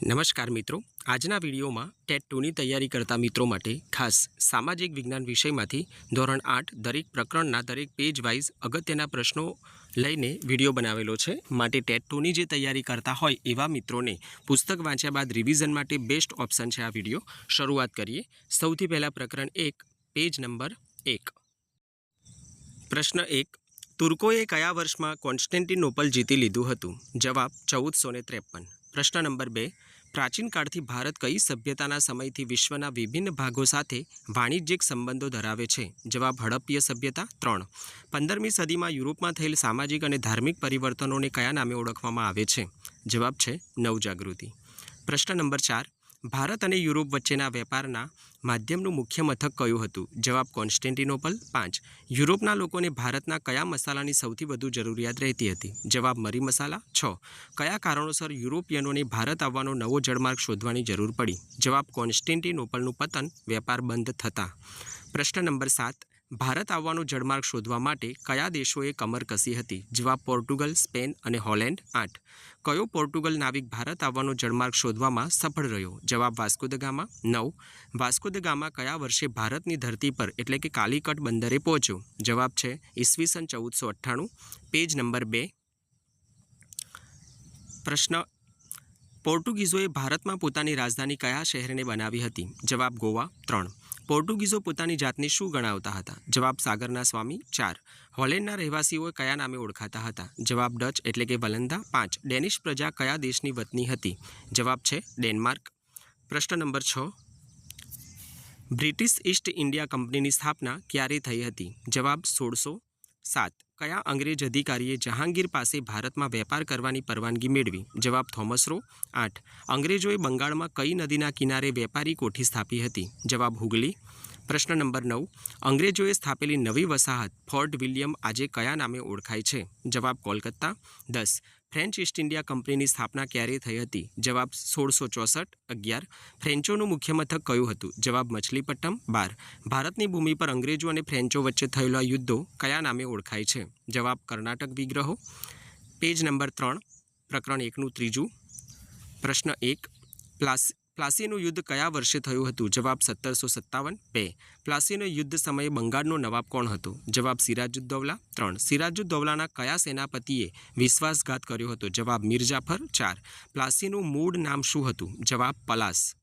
નમસ્કાર મિત્રો, આજના વિડીયોમાં ટેટ 2ની તૈયારી કરતા મિત્રો માટે ખાસ સામાજિક વિજ્ઞાન વિષયમાંથી ધોરણ 8 દરેક પ્રકરણના દરેક પેજ વાઇઝ અગત્યના પ્રશ્નો લઈને વિડીયો બનાવેલો છે। માટે ટેટ 2ની જે તૈયારી કરતા હોય એવા મિત્રોને પુસ્તક વાંચ્યા બાદ રિવિઝન માટે બેસ્ટ ઓપ્શન છે આ વિડીયો। શરૂઆત કરીએ। સૌથી પહેલાં પ્રકરણ 1 પેજ નંબર 1। પ્રશ્ન 1, તુર્કોએ કયા વર્ષમાં કોન્સ્ટેન્ટિનોપલ જીતી લીધું હતું? જવાબ 1453। પ્રશ્ન નંબર 2, પ્રાચીન કાળથી ભારત કઈ સભ્યતાના સમયથી વિશ્વના વિભિન્ન ભાગો સાથે વાણિજ્યિક સંબંધો ધરાવે છે? જવાબ હડપ્પીય સભ્યતા 3। 15મી સદીમાં યુરોપમાં થયેલ સામાજિક અને ધાર્મિક પરિવર્તનોને કયા નામે ઓળખવામાં આવે છે? જવાબ છે નવજાગૃતિ। પ્રશ્ન નંબર 4, ભારત અને યુરોપ વચ્ચેના વેપારના માધ્યમનું મુખ્ય મથક કયું હતું? જવાબ કોન્સ્ટેન્ટિનોપલ। 5, યુરોપના લોકોને ભારતના કયા મસાલાની સૌથી વધુ જરૂરિયાત રહેતી હતી? જવાબ મરી મસાલા। 6, કયા કારણોસર યુરોપિયનોને ભારત આવવાનો નવો જળમાર્ગ શોધવાની જરૂર પડી? જવાબ કોન્સ્ટેન્ટિનોપલનું પતન, વેપાર બંધ થતાં। પ્રશ્ન નંબર 7, ભારત આવવાનો જળમાર્ગ શોધવા માટે કયા દેશોએ કમર કસી હતી? જવાબ પોર્ટુગલ, સ્પેન અને હોલેન્ડ। 8, કયો પોર્ટુગલ નાવિક ભારત આવવાનો જળમાર્ગ શોધવામાં સફળ રહ્યો? જવાબ Vasco da gamma. 9, Vasco da gamma કયા વર્ષે ભારતની ધરતી પર એટલે કે કાલિકટ બંદરે પહોંચ્યો? જવાબ છે ઈસવીસન 1498। Page number 2। પ્રશ્ન, પોર્ટુગીઝોએ ભારતમાં પોતાની રાજધાની કયા શહેરને બનાવી હતી? જવાબ ગોવા। 3, પોર્ટુગીઝો પોતાની જાતને શું ગણાવતા હતા? જવાબ સાગરના સ્વામી। 4, હોલેન્ડના રહેવાસીઓ કયા નામે ઓળખાતા હતા? જવાબ ડચ એટલે કે વલંદા। 5, ડેનિશ પ્રજા કયા દેશની વતની હતી? જવાબ છે ડેનમાર્ક। પ્રશ્ન નંબર 6, બ્રિટિશ ઈસ્ટ ઇન્ડિયા કંપનીની સ્થાપના ક્યારે થઈ હતી? જવાબ 1607। કયા અંગ્રેજ અધિકારીએ જહાંગીર પાસે ભારતમાં વેપાર કરવાની પરવાનગી મેળવી? જવાબ થોમસ રો। 8, અંગ્રેજોએ બંગાળમાં કઈ નદીના કિનારે વેપારી કોઠી સ્થાપી હતી? જવાબ હુગલી। પ્રશ્ન નંબર 9, અંગ્રેજોએ સ્થાપેલી નવી વસાહત ફોર્ટ વિલિયમ આજે કયા નામે ઓળખાય છે? જવાબ કોલકાતા। 10, ફ્રેન્ચ ઈસ્ટ ઇન્ડિયા કંપનીની સ્થાપના ક્યારે થઈ હતી? જવાબ 1664। 11, ફ્રેન્ચોનું મુખ્ય મથક કયું હતું? જવાબ મછલીપટ્ટમ। 12, ભારતની ભૂમિ પર અંગ્રેજો અને ફ્રેન્ચો વચ્ચે થયેલા યુદ્ધો કયા નામે ઓળખાય છે? જવાબ કર્ણાટક વિગ્રહો। પેજ નંબર 3, પ્રકરણ 1નું ત્રીજું। પ્રશ્ન 1, પ્લાસીનું યુદ્ધ કયા વર્ષે થયું હતું? જવાબ 1757। 2, પ્લાસીનો યુદ્ધ સમયે બંગાળનો નવાબ કોણ હતો? જવાબ સિરાજુદ્દૌલા। 3, સિરાજુદ્દૌલાના કયા સેનાપતિએ વિશ્વાસઘાત કર્યો હતો? જવાબ મીર જાફર। 4, પ્લાસીનું મૂળ નામ શું હતું? જવાબ પલાસ।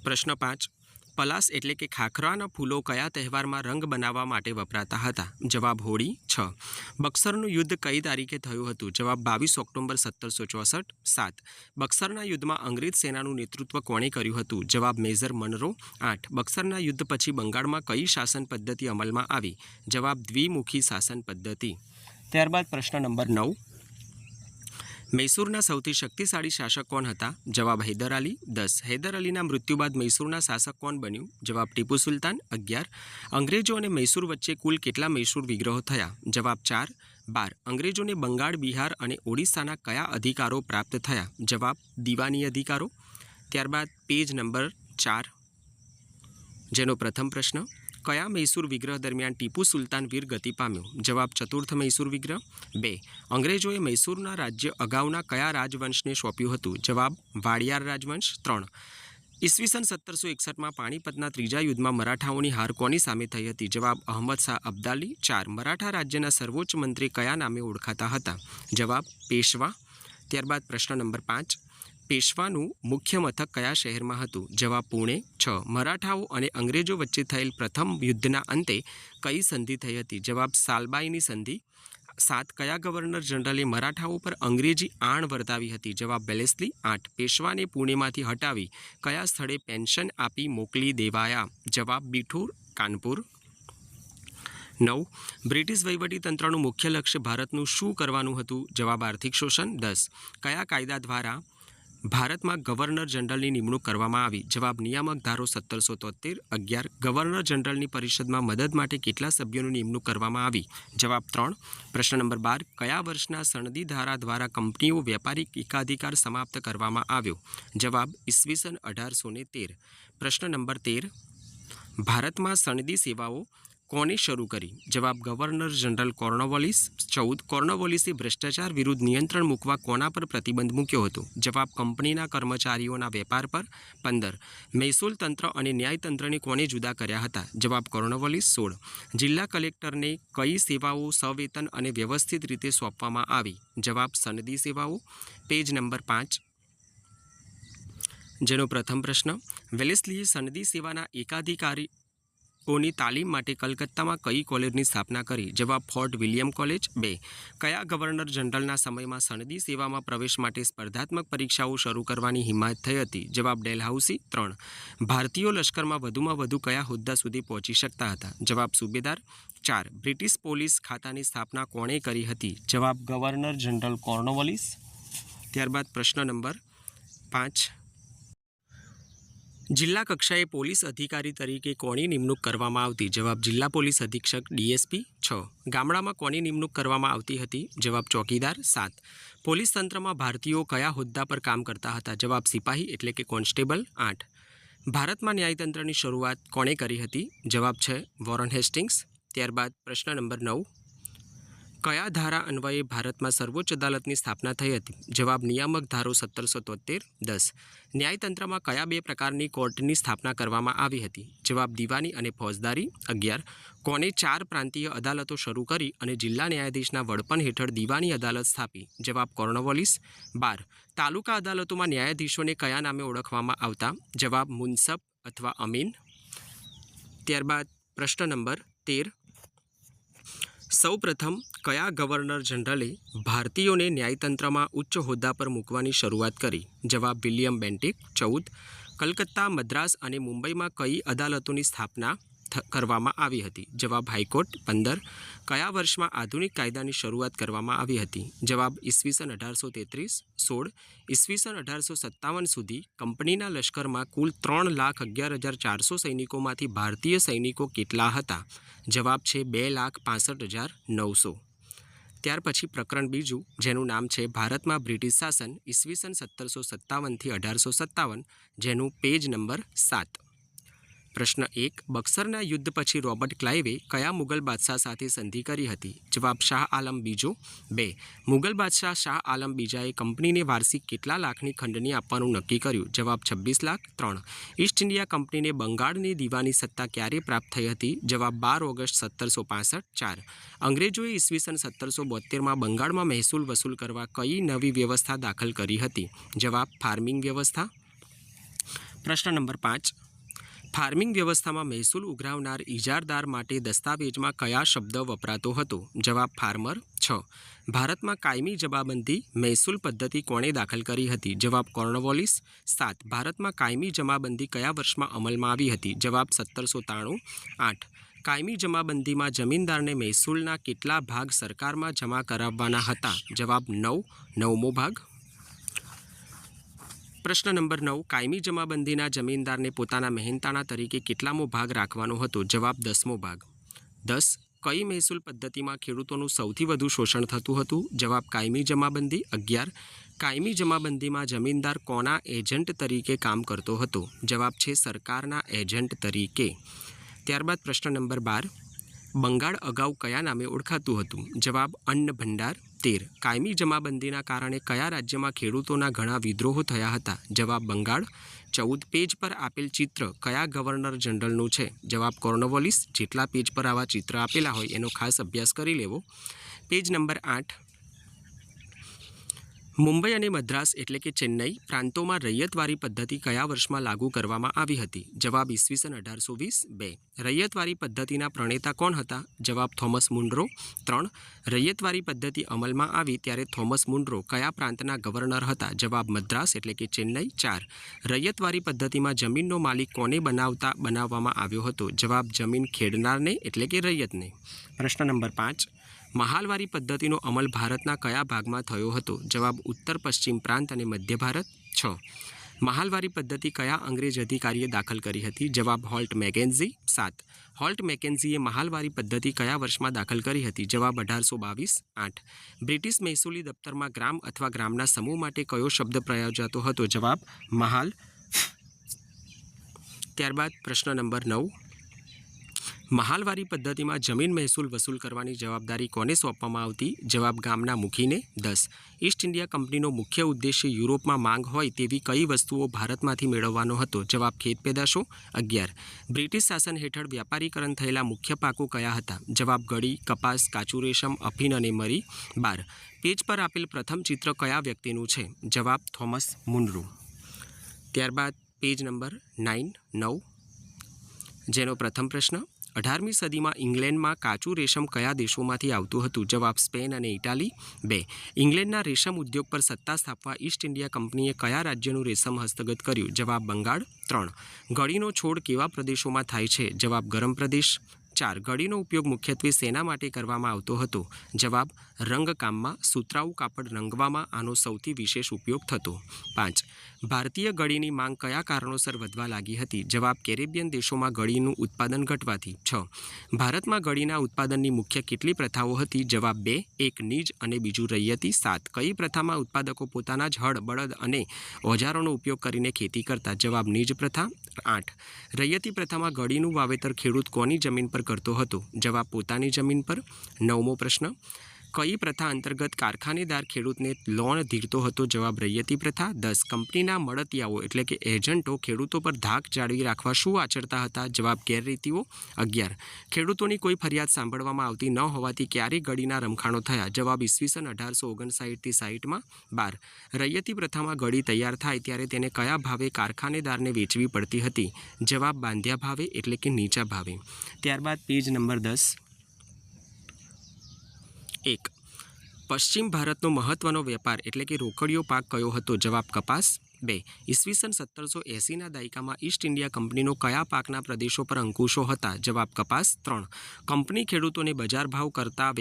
પ્રશ્ન 5, પલાસ એટલે કે ખાખરાના ફૂલો કયા તહેવારમાં રંગ બનાવવા માટે વપરાતા હતા? જવાબ હોળી। 6, બક્સરનું યુદ્ધ કઈ તારીખે થયું હતું? જવાબ 22 ઓક્ટોબર 1764। 7, બક્સરના યુદ્ધમાં અંગ્રેજ સેનાનું નેતૃત્વ કોણે કર્યું હતું? જવાબ મેજર મનરો। 8, બક્સરના યુદ્ધ પછી બંગાળમાં કઈ શાસન પદ્ધતિ અમલમાં આવી? જવાબ દ્વિમુખી શાસન પદ્ધતિ। ત્યારબાદ પ્રશ્ન નંબર 9, મૈસૂરના સૌથી શક્તિશાળી શાસક કોણ હતા? જવાબ હૈદર અલી। 10, હૈદર અલીના મૃત્યુ બાદ મૈસૂરના શાસક કોણ બન્યું? જવાબ ટીપુ સુલતાન। 11, અંગ્રેજો અને મૈસૂર વચ્ચે કુલ કેટલા મૈસૂર વિગ્રહો થયા? જવાબ 4। 12, અંગ્રેજોને બંગાળ, બિહાર અને ઓડિશાના કયા અધિકારો પ્રાપ્ત થયા? જવાબ દીવાની અધિકારો। ત્યારબાદ પેજ નંબર 4, જેનો પ્રથમ પ્રશ્ન, કયા મૈસૂર વિગ્રહ દરમિયાન ટીપુ સુલતાન વીર ગતિ પામ્યો? જવાબ ચતુર્થ મૈસૂર વિગ્રહ। 2, અંગ્રેજોએ મૈસૂરના રાજ્ય અગાઉના કયા રાજવંશને સોંપ્યું હતું? જવાબ વાડિયાર રાજવંશ। 3, ઈસવીસન 1761માં પાણીપતના ત્રીજા યુદ્ધમાં મરાઠાઓની હાર કોની સામે થઈ હતી? જવાબ અહમદ શાહ અબ્દાલી। 4, મરાઠા રાજ્યના સર્વોચ્ચ મંત્રી કયા નામે ઓળખાતા હતા? જવાબ પેશવા। ત્યારબાદ પ્રશ્ન નંબર 5, પેશવાનું મુખ્ય મથક કયા શહેરમાં હતું? જવાબ પુણે। 6, મરાઠાઓ અને અંગ્રેજો વચ્ચે થયેલ પ્રથમ યુદ્ધના અંતે કઈ સંધિ થઈ હતી? જવાબ સાલબાઈની સંધિ। 7, કયા ગવર્નર જનરલે મરાઠાઓ પર અંગ્રેજી આણ વર્તાવી હતી? જવાબ વેલેસ્લી। 8, પેશવાને પુણેમાંથી હટાવી કયા સ્થળે પેન્શન આપી મોકલી દેવાયા? જવાબ બિઠુર, કાનપુર। 9, બ્રિટિશ વહીવટીતંત્રનું મુખ્ય લક્ષ્ય ભારતનું શું કરવાનું હતું? જવાબ આર્થિક શોષણ। 10, કયા કાયદા દ્વારા ભારતમાં ગવર્નર જનરલની નિમણૂક કરવામાં આવી? જવાબ નિયામક ધારો 1773। 11, ગવર્નર જનરલની પરિષદમાં મદદ માટે કેટલા સભ્યોની નિમણૂક કરવામાં આવી? જવાબ 3। પ્રશ્ન નંબર 12, કયા વર્ષના સનદી ધારા દ્વારા કંપનીઓ વેપારી એકાધિકાર સમાપ્ત કરવામાં આવ્યો? જવાબ ઈસવીસન 1813। પ્રશ્ન નંબર 13, ભારતમાં સનદી સેવાઓ કોને શરૂ કરી? જવાબ ગવર્નર જનરલ કોર્નવોલિસ. 14 કોર્નવોલિસે ભ્રષ્ટાચાર વિરુદ્ધ નિયંત્રણ મૂકવા કોના પર પ્રતિબંધ મૂક્યો હતો? જવાબ કંપનીના કર્મચારીઓના વેપાર પર. 15 મહેસૂલ તંત્ર અને ન્યાયતંત્રને કોને જુદા કર્યા હતા? જવાબ કોર્નવોલિસ. 16 જિલ્લા કલેક્ટરને કઈ સેવાઓ સવેતન અને વ્યવસ્થિત રીતે સોંપવામાં આવી? જવાબ સનદી સેવાઓ. પેજ નંબર 5 જેનો પ્રથમ પ્રશ્ન, વેલેસ્લીએ સનદી સેવાના એકાધિકારીઓની તાલીમ માટે કલકત્તામાં કઈ કોલેજની સ્થાપના કરી? જવાબ ફોર્ટ વિલિયમ કોલેજ. 2 કયા ગવર્નર જનરલના સમયમાં સનદી સેવામાં પ્રવેશ માટે સ્પર્ધાત્મક પરીક્ષાઓ શરૂ કરવાની હિમાયત થઈ હતી? જવાબ ડેલહાઉસી. 3 ભારતીયો લશ્કરમાં વધુમાં વધુ કયા હોદ્દા સુધી પહોંચી શકતા હતા? જવાબ સુબેદાર. 4 બ્રિટિશ પોલીસ ખાતાની સ્થાપના કોણે કરી હતી? જવાબ ગવર્નર જનરલ કોર્નવોલિસ. ત્યારબાદ પ્રશ્ન નંબર 5, જિલ્લા કક્ષાએ પોલીસ અધિકારી તરીકે કોની નિમણૂક કરવામાં આવતી? જવાબ જિલ્લા પોલીસ અધિક્ષક ડીએસપી. 6 ગામડામાં કોની નિમણૂક કરવામાં આવતી હતી? જવાબ ચોકીદાર. 7 પોલીસ તંત્રમાં ભારતીયો કયા હોદ્દા પર કામ કરતા હતા? જવાબ સિપાહી એટલે કે કોન્સ્ટેબલ. 8 ભારતમાં ન્યાયતંત્રની શરૂઆત કોણે કરી હતી? જવાબ છે વોરન હેસ્ટિંગ્સ. ત્યારબાદ પ્રશ્ન નંબર 9, કયા ધારા અન્વયે ભારતમાં સર્વોચ્ચ અદાલતની સ્થાપના થઈ હતી? જવાબ નિયામક ધારો 1773. 10 ન્યાયતંત્રમાં કયા બે પ્રકારની કોર્ટની સ્થાપના કરવામાં આવી હતી? જવાબ દીવાની અને ફોજદારી. 11 કોને 4 પ્રાંતીય અદાલતો શરૂ કરી અને જિલ્લા ન્યાયાધીશના વડપણ હેઠળ દીવાની અદાલત સ્થાપી? જવાબ કોર્નવોલિસ. 12 તાલુકા અદાલતોમાં ન્યાયાધીશોને કયા નામે ઓળખવામાં આવતા? જવાબ મુન્સફ અથવા અમીન. ત્યારબાદ પ્રશ્ન નંબર 13, સૌપ્રથમ કયા ગવર્નર જનરલે ભારતીયોને ન્યાયતંત્રમાં ઉચ્ચ હોદ્દા પર મૂકવાની શરૂઆત કરી? જવાબ વિલિયમ બેન્ટિક. 14 કલકત્તા, મદ્રાસ અને મુંબઈમાં કઈ અદાલતોની સ્થાપના કરવામાં આવી હતી? જવાબ હાઈકોર્ટ. 15 કયા વર્ષમાં આધુનિક કાયદાની શરૂઆત કરવામાં આવી હતી? જવાબ ઈસવીસન 1833. 16 ઈસવીસન 1857 સુધી કંપનીના લશ્કરમાં કુલ 3,11,400 સૈનિકોમાંથી ભારતીય સૈનિકો કેટલા હતા? જવાબ છે 2,65,900. ત્યાર પછી પ્રકરણ બીજું, જેનું નામ છે ભારતમાં બ્રિટિશ શાસન ઈસવીસન 1757થી 1857, જેનું પેજ નંબર 7. પ્રશ્ન 1, બક્સરના યુદ્ધ પછી રોબર્ટ ક્લાઇવે કયા મુગલ બાદશાહ સાથે સંધિ કરી હતી? જવાબ શાહ આલમ બીજો. 2 મુગલ બાદશાહ શાહ આલમ બીજાએ કંપનીને વાર્ષિક કેટલા લાખની ખંડણી આપવાનું નક્કી કર્યું? જવાબ 26 લાખ. 3 ઈસ્ટ ઇન્ડિયા કંપનીને બંગાળની દીવાની સત્તા ક્યારે પ્રાપ્ત થઈ હતી? જવાબ 12 ઓગસ્ટ 1765. 4 અંગ્રેજોએ ઈસવીસન 1772માં બંગાળમાં મહેસૂલ વસૂલ કરવા કઈ નવી વ્યવસ્થા દાખલ કરી હતી? જવાબ ફાર્મિંગ વ્યવસ્થા. પ્રશ્ન નંબર 5, ફાર્મિંગ વ્યવસ્થામાં મહેસૂલ ઉઘરાવનાર ઇજારદાર માટે દસ્તાવેજમાં કયા શબ્દ વપરાતો હતો? જવાબ ફાર્મર. 6 ભારતમાં કાયમી જમાબંધી મહેસૂલ પદ્ધતિ કોણે દાખલ કરી હતી? જવાબ કોર્નવોલિસ. 7 ભારતમાં કાયમી જમાબંધી કયા વર્ષમાં અમલમાં આવી હતી? જવાબ 1793. 8 કાયમી જમાબંધીમાં જમીનદારને મહેસૂલના કેટલા ભાગ સરકારમાં જમા કરાવવાના હતા? જવાબ 9મો ભાગ. પ્રશ્ન નંબર 9, કાયમી જમાબંધીના જમીનદારને પોતાના મહેનતાણા તરીકે કેટલામો ભાગ રાખવાનો હતો? જવાબ 10મો ભાગ. 10 કઈ મહેસૂલ પદ્ધતિમાં ખેડૂતોનું સૌથી વધુ શોષણ થતું હતું? જવાબ કાયમી જમાબંધી. 11 કાયમી જમાબંધીમાં જમીનદાર કોના એજન્ટ તરીકે કામ કરતો હતો? જવાબ છે સરકારના એજન્ટ તરીકે. ત્યારબાદ પ્રશ્ન નંબર 12, બંગાળ અગાઉ કયા નામે ઓળખાતું હતું? જવાબ અન્ન ભંડાર. 13 કાયમી જમાબંધીના કારણે કયા રાજ્યમાં ખેડૂતોના ઘણા વિદ્રોહો થયા હતા? જવાબ બંગાળ. 14 પેજ પર આપેલ ચિત્ર કયા ગવર્નર જનરલનું છે? જવાબ કોર્નવોલિસ. જેટલા પેજ પર આવા ચિત્ર આપેલા હોય એનો ખાસ અભ્યાસ કરી લેવો. પેજ નંબર 8, મુંબઈ અને મદ્રાસ એટલે કે ચેન્નઈ પ્રાંતોમાં રૈયતવારી પદ્ધતિ કયા વર્ષમાં લાગુ કરવામાં આવી હતી? જવાબ ઈસવીસન 1820. 2 રૈયતવારી પદ્ધતિના પ્રણેતા કોણ હતા? જવાબ થોમસ મુનરો. 3 રૈયતવારી પદ્ધતિ અમલમાં આવી ત્યારે થોમસ મુનરો કયા પ્રાંતના ગવર્નર હતા? જવાબ મદ્રાસ એટલે કે ચેન્નઈ. 4 રૈયતવારી પદ્ધતિમાં જમીનનો માલિક કોને બનાવવામાં આવ્યો હતો? જવાબ જમીન ખેડનારને એટલે કે રૈયતને. પ્રશ્ન નંબર 5, મહાલવારી પદ્ધતિનો અમલ ભારતના કયા ભાગમાં થયો હતો? જવાબ ઉત્તર પશ્ચિમ પ્રાંત અને મધ્ય ભારત. 6 મહાલવારી પદ્ધતિ કયા અંગ્રેજ અધિકારીએ દાખલ કરી હતી? જવાબ હોલ્ટ મેકેન્ઝી. 7 હોલ્ટ મેકેન્ઝીએ મહાલવારી પદ્ધતિ કયા વર્ષમાં દાખલ કરી હતી? જવાબ 1822. 8 બ્રિટિશ મહેસૂલી દફતરમાં ગ્રામ અથવા ગ્રામના સમૂહ માટે કયો શબ્દ પ્રયોજાતો હતો? જવાબ મહાલ. ત્યારબાદ પ્રશ્ન નંબર 9, મહાલવારી પદ્ધતિમાં જમીન મહેસૂલ વસૂલ કરવાની જવાબદારી કોને સોંપવામાં આવતી? જવાબ ગામના મુખીને. 10. ઈસ્ટ ઇન્ડિયા કંપનીનો મુખ્ય ઉદ્દેશ્ય યુરોપમાં માંગ હોય તેવી કઈ વસ્તુઓ ભારતમાંથી મેળવવાનો હતો? જવાબ ખેત પેદાશો. 11. બ્રિટિશ શાસન હેઠળ વ્યાપારીકરણ થયેલા મુખ્ય પાકો કયા હતા? જવાબ ગળી, કપાસ, કાચું રેશમ, અફીણ અને મરી. 12. પેજ પર આપેલ પ્રથમ ચિત્ર કયા વ્યક્તિનું છે? જવાબ થોમસ મુનરો. ત્યારબાદ પેજ નંબર 9, જેનો પ્રથમ પ્રશ્ન, 18મી સદીમાં ઇંગ્લેન્ડમાં કાચું રેશમ કયા દેશોમાંથી આવતું હતું? જવાબ સ્પેન અને ઇટાલી. 2. ઇંગ્લેન્ડના રેશમ ઉદ્યોગ પર સત્તા સ્થાપવા ઈસ્ટ ઇન્ડિયા કંપનીએ કયા રાજ્યનું રેશમ હસ્તગત કર્યું? જવાબ બંગાળ. 3. ગળીનો છોડ કેવા પ્રદેશોમાં થાય છે? જવાબ ગરમ પ્રદેશ. 4. ગળીનો ઉપયોગ મુખ્યત્વે શેના માટે કરવામાં આવતો હતો? જવાબ રંગકામમાં. સુતરાઉ કાપડ રંગવામાં આનો સૌથી વિશેષ ઉપયોગ થતો. 5. ભારતીય ગળીની માંગ કયા કારણોસર વધવા લાગી હતી? જવાબ કેરેબિયન દેશોમાં ગળીનું ઉત્પાદન ઘટવાથી. 6. ભારતમાં ગળીના ઉત્પાદનની મુખ્ય કેટલી પ્રથાઓ હતી? જવાબ 2. એક નીજ અને બીજું રૈયતી. 7. કઈ પ્રથામાં ઉત્પાદકો પોતાના જ હળ, બળદ અને ઓજારોનો ઉપયોગ કરીને ખેતી કરતા? જવાબ નીજ પ્રથા. 8. રૈયતી પ્રથામાં ગળીનું વાવેતર ખેડૂત કોની જમીન પર કરતો હતો? જવાબ પોતાની જમીન પર. 9મો પ્રશ્ન, કઈ પ્રથા અંતર્ગત કારખાનેદાર ખેડૂતને લોન ધીરતો હતો? જવાબ રૈયતી પ્રથા. 10. કંપનીના મળતિયાઓ એટલે કે એજન્ટો ખેડૂતો પર ધાક જાળવી રાખવા શું આચરતા હતા? જવાબ ગેરરીતિઓ. 11. ખેડૂતોની કોઈ ફરિયાદ સાંભળવામાં આવતી ન હોવાથી ક્યારે ગળીના રમખાણો થયા? જવાબ ઈસવીસન 1859થી 60માં. 12. રૈયતી પ્રથામાં ગળી તૈયાર થાય ત્યારે તેને કયા ભાવે કારખાનેદારને વેચવી પડતી હતી? જવાબ બાંધ્યા ભાવે એટલે કે નીચા ભાવે. ત્યારબાદ પેજ નંબર 10. 1. પશ્ચિમ ભારતનો મહત્વનો વેપાર એટલે કે રોકડિયો પાક કયો હતો? જવાબ કપાસ. 2. ઈસવીસન 1780ના દાયકામાં ઈસ્ટ ઇન્ડિયા કંપનીનો કયા પાકના પ્રદેશો પર અંકુશો હતા? જવાબ કપાસ. 3. કંપની ખેડૂતોને બજાર ભાવ કરતાં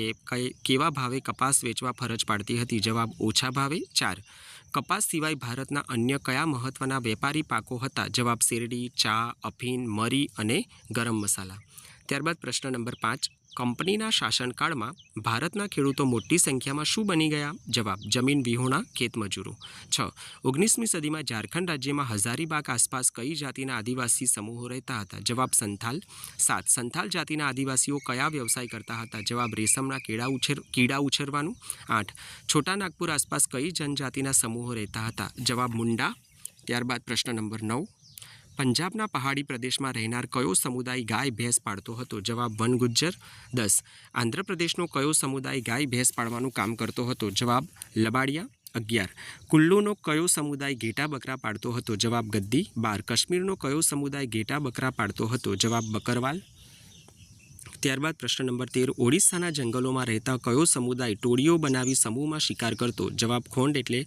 કેવા ભાવે કપાસ વેચવા ફરજ પાડતી હતી? જવાબ ઓછા ભાવે. 4. કપાસ સિવાય ભારતના અન્ય કયા મહત્વના વેપારી પાકો હતા? જવાબ શેરડી, ચા, અફીણ, મરી અને ગરમ મસાલા. ત્યારબાદ પ્રશ્ન નંબર 5. કંપનીના શાસનકાળમાં ભારતના ખેડૂતો મોટી સંખ્યામાં શું બની ગયા? જવાબ જમીન વિહોણા ખેતમજૂરો. 6. 19મી સદીમાં ઝારખંડ રાજ્યમાં હઝારીબાગ આસપાસ કઈ જાતિના આદિવાસી સમૂહો રહેતા હતા? જવાબ સંથાલ. 7. સંથાલ જાતિના આદિવાસીઓ કયા વ્યવસાય કરતા હતા? જવાબ રેશમના કીડા ઉછેરવાનું. 8. છોટા નાગપુર આસપાસ કઈ જનજાતિના સમૂહો રહેતા હતા? જવાબ મુંડા. ત્યારબાદ પ્રશ્ન નંબર 9. પંજાબના પહાડી પ્રદેશમાં રહેનાર કયો સમુદાય ગાય ભેંસ પાળતો હતો? જવાબ વન ગુજ્જર. 10. આંધ્રપ્રદેશનો કયો સમુદાય ગાય ભેંસ પાળવાનું કામ કરતો હતો? જવાબ લબાડિયા. 11. કુલ્લુનો કયો સમુદાય ઘેટા બકરા પાળતો હતો? જવાબ ગદ્દી. 12. કાશ્મીરનો કયો સમુદાય ઘેટા બકરા પાળતો હતો? જવાબ બકરવાલ. ત્યારબાદ પ્રશ્ન નંબર 13. ઓડિશાના જંગલોમાં રહેતા કયો સમુદાય ટોળીઓ બનાવી સમૂહમાં શિકાર કરતો? જવાબ ખોંડ એટલે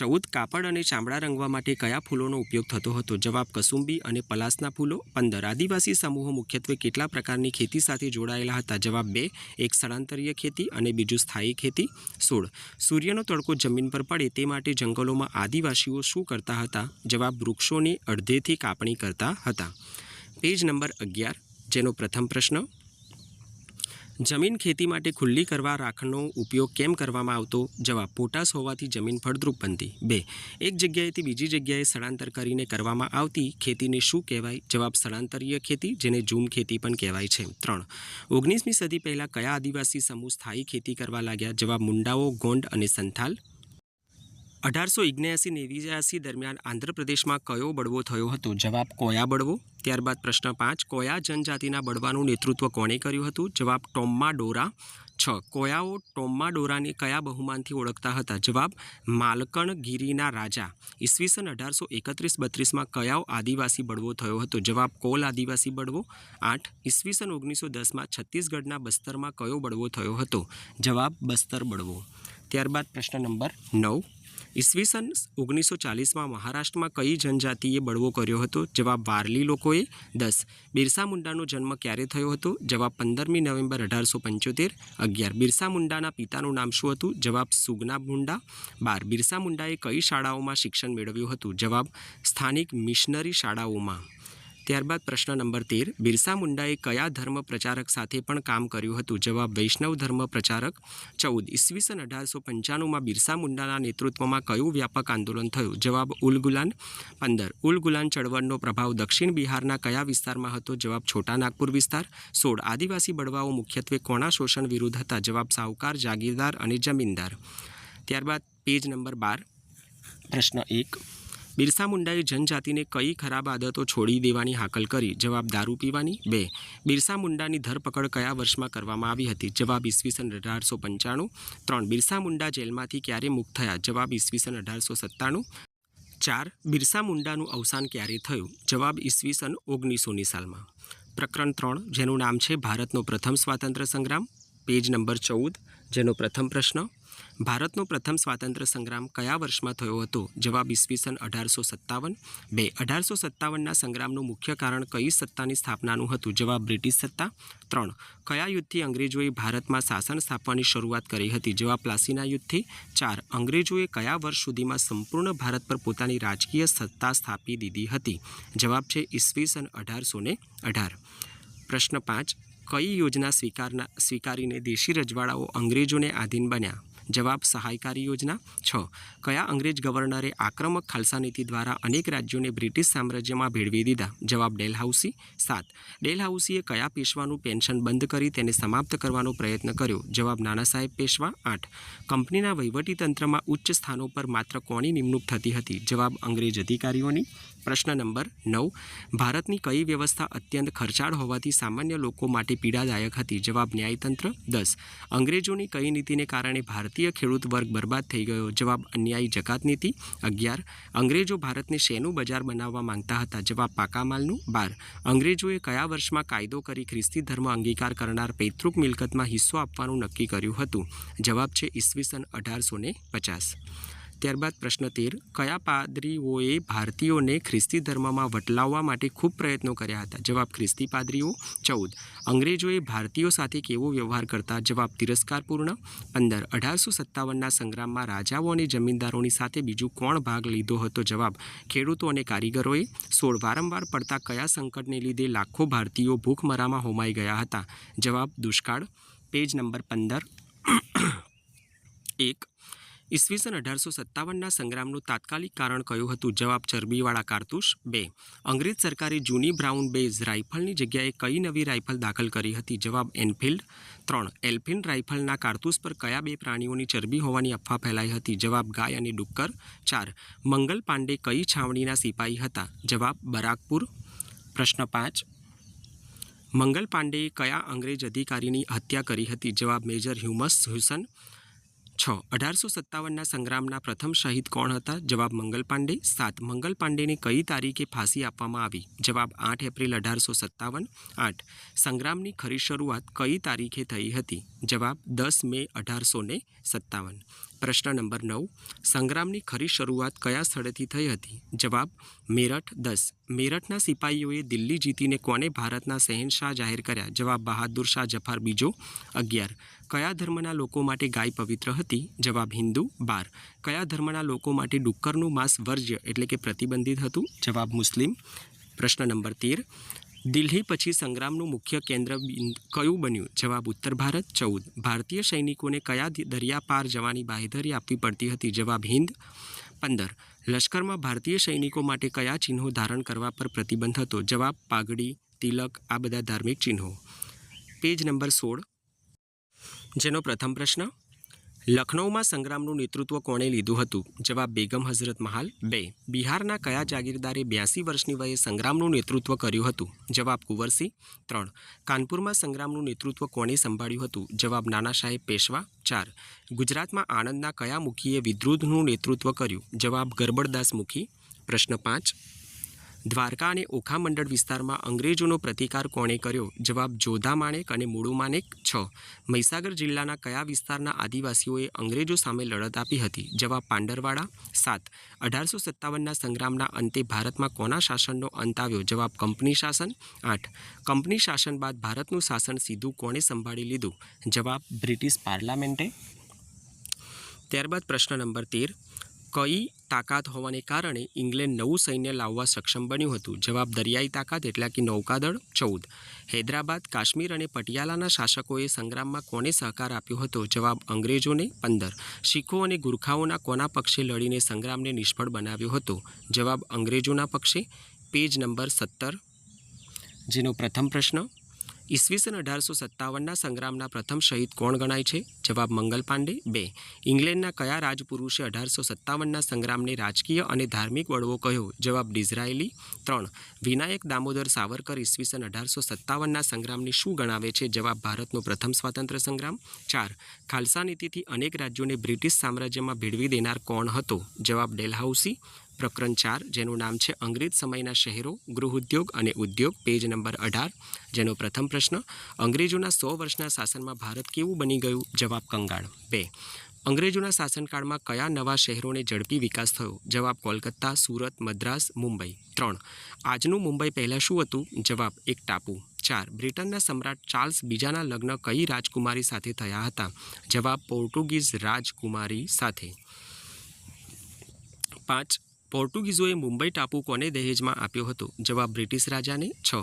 14. કાપડ અને ચામડા રંગવા માટે કયા ફૂલોનો ઉપયોગ થતો હતો? જવાબ કસુંબી અને પલાસના ફૂલો. 15. આદિવાસી સમૂહો મુખ્યત્વે કેટલા પ્રકારની ખેતી સાથે જોડાયેલા હતા? જવાબ 2. એક સ્થળાંતરીય ખેતી અને બીજું સ્થાયી ખેતી. 16. સૂર્યનો તડકો જમીન પર પડે તે માટે જંગલોમાં આદિવાસીઓ શું કરતા હતા? જવાબ વૃક્ષોની અડધેથી કાપણી કરતા હતા. પેજ નંબર 11, જેનો પ્રથમ પ્રશ્ન, જમીન ખેતી માટે ખુલ્લી કરવા રાખનો ઉપયોગ કેમ કરવામાં આવતો? જવાબ પોટાશ હોવાથી જમીન ફળદ્રુપ બનતી. 2. એક જગ્યાએથી બીજી જગ્યાએ સ્થળાંતર કરીને કરવામાં આવતી ખેતીને શું કહેવાય? જવાબ સ્થળાંતરીય ખેતી, જેને ઝૂમ ખેતી પણ કહેવાય છે. 3. 19મી સદી પહેલાં કયા આદિવાસી સમૂહ સ્થાયી ખેતી કરવા લાગ્યા? જવાબ મુંડાઓ, ગોંડ અને સંથાલ. 1879-89 દરમિયાન આંધ્રપ્રદેશમાં કયો બળવો થયો હતો? જવાબ કોયા બળવો. ત્યારબાદ પ્રશ્ન 5. કોયા જનજાતિના બળવાનું નેતૃત્વ કોણે કર્યું હતું? જવાબ ટોમ્માડોરા. 6. કોયાઓ ટોમ્માડોરાને કયા બહુમાનથી ઓળખતા હતા? જવાબ માલકણગીરીના રાજા. ઈસવીસન 1831-32માં કયો આદિવાસી બળવો થયો હતો? જવાબ કોલ આદિવાસી બળવો. 8. ઈસવીસન 1910માં છત્તીસગઢના બસ્તરમાં કયો બળવો થયો હતો? જવાબ બસ્તર બળવો. ત્યારબાદ પ્રશ્ન નંબર 9. ઈસવીસન 1940માં મહારાષ્ટ્રમાં કઈ જનજાતિએ બળવો કર્યો હતો? જવાબ વારલી લોકોએ. 10. બિરસા મુંડાનો જન્મ ક્યારે થયો હતો? જવાબ 15મી નવેમ્બર 1875. 11. બિરસા મુંડાના પિતાનું નામ શું હતું? જવાબ સુગના મુંડા. 12. બિરસા મુંડાએ કઈ શાળાઓમાં શિક્ષણ મેળવ્યું હતું? જવાબ સ્થાનિક મિશનરી શાળાઓમાં. ત્યારબાદ પ્રશ્ન નંબર 13, બિરસા મુંડાએ કયા ધર્મ પ્રચારક સાથે પણ કામ કર્યું હતું? જવાબ વૈષ્ણવ ધર્મ પ્રચારક. 14, ઈસવીસન 1895માં બિરસા મુંડાના નેતૃત્વમાં કયું વ્યાપક આંદોલન થયું? જવાબ ઉલ ગુલાન. 15, ઉલ ગુલાન ચળવળનો પ્રભાવ દક્ષિણ બિહારના કયા વિસ્તારમાં હતો? જવાબ છોટા નાગપુર વિસ્તાર. 16, આદિવાસી બળવાઓ મુખ્યત્વે કોના શોષણ વિરુદ્ધ હતા? જવાબ સાહુકાર, જાગીરદાર અને જમીનદાર. ત્યારબાદ પેજ નંબર 12, પ્રશ્ન 1, બિરસા મુંડાએ જનજાતિને કઈ ખરાબ આદતો છોડી દેવાની હાકલ કરી? જવાબ દારૂ પીવાની. 2, બિરસા મુંડાની ધરપકડ કયા વર્ષમાં કરવામાં આવી હતી? જવાબ ઈસવીસન 1895. 3, બિરસા મુંડા જેલમાંથી ક્યારે મુક્ત થયા? જવાબ ઈસવીસન 1897. 4, બિરસા મુંડાનું અવસાન ક્યારે થયું? જવાબ ઈસવીસન 1900ની સાલમાં. પ્રકરણ 3, જેનું નામ છે ભારતનો પ્રથમ સ્વાતંત્ર્ય સંગ્રામ. પેજ નંબર 14, જેનો પ્રથમ પ્રશ્ન, ભારતનો પ્રથમ સ્વાતંત્ર્ય સંગ્રામ કયા વર્ષમાં થયો હતો? જવાબ ઈસવીસન 1857. 2, 1857ના સંગ્રામનું મુખ્ય કારણ કઈ સત્તાની સ્થાપનાનું હતું? જવાબ બ્રિટિશ સત્તા. 3, કયા યુદ્ધથી અંગ્રેજોએ ભારતમાં શાસન સ્થાપવાની શરૂઆત કરી હતી? જવાબ પ્લાસીના યુદ્ધથી. 4, અંગ્રેજોએ કયા વર્ષ સુધીમાં સંપૂર્ણ ભારત પર પોતાની રાજકીય સત્તા સ્થાપી દીધી હતી? જવાબ છે ઈસવીસન 1818. પ્રશ્ન 5, કઈ યોજના સ્વીકારીને દેશી રજવાડાઓ અંગ્રેજોને આધીન બન્યા? જવાબ સહાયકારી યોજના. 6, કયા અંગ્રેજ ગવર્નરે આક્રમક ખાલસા નીતિ દ્વારા અનેક રાજ્યોને બ્રિટિશ સામ્રાજ્યમાં ભેળવી દીધા? જવાબ ડેલહાઉસી. 7, ડેલહાઉસીએ કયા પેશવાનું પેન્શન બંધ કરી તેને સમાપ્ત કરવાનો પ્રયત્ન કર્યો? જવાબ નાના સાહેબ પેશવા. 8, કંપનીના વહીવટીતંત્રમાં ઉચ્ચ સ્થાનો પર માત્ર કોની નિમણૂક થતી હતી? જવાબ અંગ્રેજ અધિકારીઓની. પ્રશ્ન નંબર 9, ભારતની કઈ વ્યવસ્થા અત્યંત ખર્ચાળ હોવાથી સામાન્ય લોકો માટે પીડાદાયક હતી? જવાબ ન્યાયતંત્ર. 10, અંગ્રેજોની કઈ નીતિને કારણે ભારતીય ખેડૂત વર્ગ બરબાદ થઈ ગયો? જવાબ અન્યાયી જકાત નીતિ. 11, અંગ્રેજો ભારતને શેનું બજાર બનાવવા માંગતા હતા? જવાબ પાકા માલનું. 12, અંગ્રેજોએ કયા વર્ષમાં કાયદો કરી ખ્રિસ્તી ધર્મ અંગીકાર કરનાર પૈતૃક મિલકતમાં હિસ્સો આપવાનું નક્કી કર્યું હતું? જવાબ છે ઈસવીસન 1850. ત્યારબાદ પ્રશ્ન 13, કયા પાદરીઓએ ભારતીયોને ખ્રિસ્તી ધર્મમાં વટલાવવા માટે ખૂબ પ્રયત્નો કર્યા હતા? જવાબ ખ્રિસ્તી પાદરીઓ. 14, અંગ્રેજોએ ભારતીયો સાથે કેવો વ્યવહાર કરતા? જવાબ તિરસ્કારપૂર્ણ. 15, 1857ના સંગ્રામમાં રાજાઓ અને જમીનદારોની સાથે બીજું કોણ ભાગ લીધો હતો? જવાબ ખેડૂતો અને કારીગરોએ. 16, વારંવાર પડતા કયા સંકટને લીધે લાખો ભારતીયો ભૂખમરામાં હોમાઈ ગયા હતા? જવાબ દુષ્કાળ. Page number 15. 1, ઈસવીસન 1857ના સંગ્રામનું તાત્કાલિક કારણ કયું હતું? જવાબ ચરબીવાળા કારતૂસ. 2, અંગ્રેજ સરકારે જૂની બ્રાઉન બેઝ રાઇફલની જગ્યાએ કઈ નવી રાઇફલ દાખલ કરી હતી? જવાબ એનફિલ્ડ. 3, એલ્ફિન રાઇફલના કારતૂસ પર કયા બે પ્રાણીઓની ચરબી હોવાની અફવા ફેલાઈ હતી? જવાબ ગાય અને ડુક્કર. 4, મંગલ પાંડે કઈ છાવણીના સિપાહી હતા? જવાબ બરાકપુર. પ્રશ્ન 5, મંગલ પાંડેએ કયા અંગ્રેજ અધિકારીની હત્યા કરી હતી? જવાબ મેજર હ્યુમસ હ્યુસન. 6, 1857ના સંગ્રામના પ્રથમ શહીદ કોણ હતા? જવાબ મંગલ પાંડે. 7, મંગલ પાંડેને કઈ તારીખે ફાંસી આપવામાં આવી? જવાબ 8 એપ્રિલ 1857. 8, સંગ્રામની ખરી શરૂઆત કઈ તારીખે થઈ હતી? જવાબ 10 મે 1857. પ્રશ્ન નંબર 9, સંગ્રામની ખરી શરૂઆત કયા સ્થળેથી થઈ હતી? જવાબ મેરઠ. 10, મેરઠના સિપાહીઓએ દિલ્હી જીતીને કોને ભારતના શહેનશાહ જાહેર કર્યા? જવાબ બહાદુર શાહ જફર બીજો. 11, કયા ધર્મના લોકો માટે ગાય પવિત્ર હતી? જવાબ હિન્દુ. 12, કયા ધર્મના લોકો માટે ડુક્કરનું માંસ વર્જ્ય એટલે કે પ્રતિબંધિત હતું? જવાબ મુસ્લિમ. પ્રશ્ન નંબર 13, દિલ્હી પછી સંગ્રામનું મુખ્ય કેન્દ્ર કયું બન્યું? જવાબ ઉત્તર ભારત. 14, ભારતીય સૈનિકોને કયા દરિયા પાર જવાની બાંહેધરી આપવી પડતી હતી? જવાબ હિન્દ. 15, લશ્કરમાં ભારતીય સૈનિકો માટે કયા ચિહ્નો ધારણ કરવા પર પ્રતિબંધ હતો? જવાબ પાઘડી, તિલક, આ બધા ધાર્મિક ચિહ્નો. પેજ નંબર 16, જેનો પ્રથમ પ્રશ્ન, લખનૌમાં સંગ્રામનું નેતૃત્વ કોણે લીધું હતું? જવાબ બેગમ હઝરત મહાલ. 2, બિહારના કયા જાગીરદારે 82 વર્ષની વયે સંગ્રામનું નેતૃત્વ કર્યું હતું? જવાબ કુંવરસિંહ. 3, કાનપુરમાં સંગ્રામનું નેતૃત્વ કોણે સંભાળ્યું હતું? જવાબ નાના સાહેબ પેશવા. 4, ગુજરાતમાં આણંદના કયા મુખીએ વિદ્રોહનું નેતૃત્વ કર્યું? જવાબ ગરબડદાસ મુખી. પ્રશ્ન 5, દ્વારકા અને ઓખા મંડળ વિસ્તારમાં અંગ્રેજોનો પ્રતિકાર કોણે કર્યો? જવાબ જોધા માણેક અને મુળુ માણેક. 6, મહીસાગર જિલ્લાના કયા વિસ્તારના આદિવાસીઓએ અંગ્રેજો સામે લડત આપી હતી? જવાબ પાંડરવાડા. 7, 1857ના સંગ્રામના અંતે ભારતમાં કોના શાસનનો અંત આવ્યો? જવાબ કંપની શાસન. 8, કંપની શાસન બાદ ભારતનું શાસન સીધું કોણે સંભાળી લીધું? જવાબ બ્રિટિશ પાર્લામેન્ટે. ત્યારબાદ પ્રશ્ન નંબર 13, કઈ તાકાત હોવાને કારણે ઇંગ્લેન્ડ નવું સૈન્ય લાવવા સક્ષમ બન્યું હતું? જવાબ દરિયાઈ તાકાત એટલે કે નૌકાદળ. 14. હૈદરાબાદ, કાશ્મીર અને પટિયાલાના શાસકોએ સંગ્રામમાં કોને સહકાર આપ્યો હતો? જવાબ અંગ્રેજોને. 15. શીખો અને ગુરખાઓના કોના પક્ષે લડીને સંગ્રામને નિષ્ફળ બનાવ્યો હતો? જવાબ અંગ્રેજોના પક્ષે. પેજ નંબર 17, જેનો પ્રથમ પ્રશ્ન, ઈસવીસન 1857ના સંગ્રામના પ્રથમ શહીદ કોણ ગણાય છે? જવાબ મંગલ પાંડે. 2. ઇંગ્લેન્ડના કયા રાજપુરુષે 1857ના સંગ્રામને રાજકીય અને ધાર્મિક બળવો કહ્યો? જવાબ ડિઝરાયલી. 3. વિનાયક દામોદર સાવરકર ઈસવીસન 1857ના સંગ્રામને શું ગણાવે છે? જવાબ ભારતનો પ્રથમ સ્વાતંત્ર્ય સંગ્રામ. 4. ખાલસા નીતિથી અનેક રાજ્યોને બ્રિટિશ સામ્રાજ્યમાં ભેળવી દેનાર કોણ હતો? જવાબ ડેલહાઉસી. પ્રકરણ 4, જેનું નામ છે અંગ્રેજ સમયના શહેરો, ગૃહ ઉદ્યોગ અને ઉદ્યોગ. પેજ નંબર 18, જેનો પ્રથમ પ્રશ્ન, અંગ્રેજોના 100 વર્ષના શાસનમાં ભારત કેવું બની ગયું? જવાબ કંગાળ. 2. અંગ્રેજોના શાસનકાળમાં કયા નવા શહેરોને ઝડપી વિકાસ થયો? જવાબ કોલકાતા, સુરત, મદ્રાસ, મુંબઈ. 3. આજનું મુંબઈ પહેલાં શું હતું? જવાબ એક ટાપુ. 4. બ્રિટનના સમ્રાટ ચાર્લ્સ બીજાના લગ્ન કઈ રાજકુમારી સાથે થયા હતા? જવાબ પોર્ટુગીઝ રાજકુમારી સાથે. 5. પોર્ટુગીઝોએ મુંબઈ ટાપુ કોને દહેજમાં આપ્યો હતો? જવાબ બ્રિટિશ રાજાને. 6.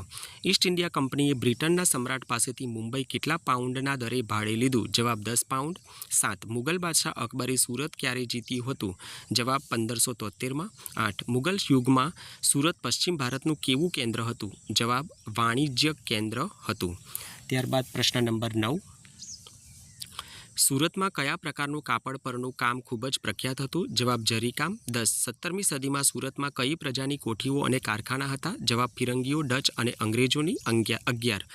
ઈસ્ટ ઇન્ડિયા કંપનીએ બ્રિટનના સમ્રાટ પાસેથી મુંબઈ કેટલા પાઉન્ડના દરે ભાડે લીધું? જવાબ 10 પાઉન્ડ. 7. મુગલ બાદશાહ અકબરે સુરત ક્યારે જીત્યું હતું? જવાબ 1573માં. 8. મુગલ યુગમાં સુરત પશ્ચિમ ભારતનું કેવું કેન્દ્ર હતું? જવાબ વાણિજ્ય કેન્દ્ર હતું. ત્યારબાદ પ્રશ્ન નંબર 9, સુરતમાં કયા પ્રકારનું કાપડ પરનું કામ ખૂબ જ પ્રખ્યાત હતું? જવાબ જરીકામ. 10. 17મી સદીમાં સુરતમાં કઈ પ્રજાની કોઠીઓ અને કારખાના હતા? જવાબ ફિરંગીઓ, ડચ અને અંગ્રેજોની. 11.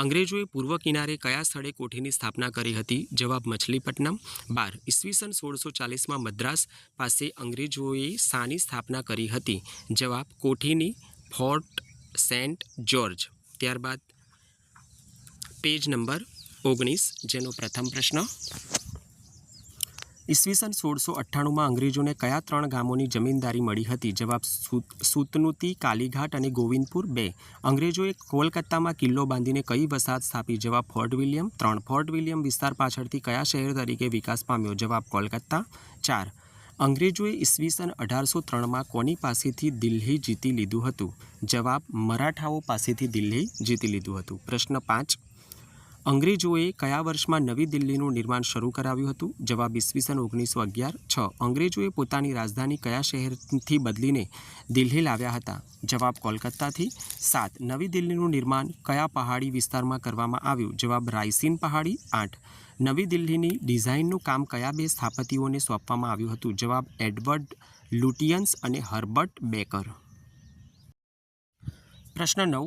અંગ્રેજોએ પૂર્વ કિનારે કયા સ્થળે કોઠીની સ્થાપના કરી હતી? જવાબ મછલીપટ્ટનમ. 12. ઈસવીસન 1640માં મદ્રાસ પાસે અંગ્રેજોએ શાની સ્થાપના કરી હતી? જવાબ કોઠીની, ફોર્ટ સેન્ટ જ્યોર્જ. ત્યારબાદ પેજ નંબર 19, જેનો પ્રથમ પ્રશ્ન, ઈસવીસન 1698માં અંગ્રેજોને કયા 3 ગામોની જમીનદારી મળી હતી? જવાબ સુતનુતી, કાલીઘાટ અને ગોવિંદપુર. 2. અંગ્રેજોએ કોલકાતામાં કિલ્લો બાંધીને કઈ વસાહત સ્થાપી? જવાબ ફોર્ટ વિલિયમ. 3. ફોર્ટ વિલિયમ વિસ્તાર પાછળથી કયા શહેર તરીકે વિકાસ પામ્યો? જવાબ કોલકાતા. 4. અંગ્રેજોએ ઈસવીસન 1803માં કોની પાસેથી દિલ્હી જીતી લીધું હતું? જવાબ મરાઠાઓ પાસેથી દિલ્હી જીતી લીધું હતું. પ્રશ્ન 5. અંગ્રેજોએ કયા વર્ષમાં નવી દિલ્હીનું નિર્માણ શરૂ કરાવ્યું હતું? જવાબ ઈસવીસન 1911. 6. અંગ્રેજોએ પોતાની રાજધાની કયા શહેરથી બદલીને દિલ્હી લાવ્યા હતા? જવાબ કોલકાતાથી. 7. નવી દિલ્હીનું નિર્માણ કયા પહાડી વિસ્તારમાં કરવામાં આવ્યું? જવાબ રાયસીન પહાડી. 8. નવી દિલ્હીની ડિઝાઇનનું કામ કયા 2 સ્થાપતિઓને સોંપવામાં આવ્યું હતું? જવાબ એડવર્ડ લુટિયન્સ અને હર્બર્ટ બેકર. પ્રશ્ન 9.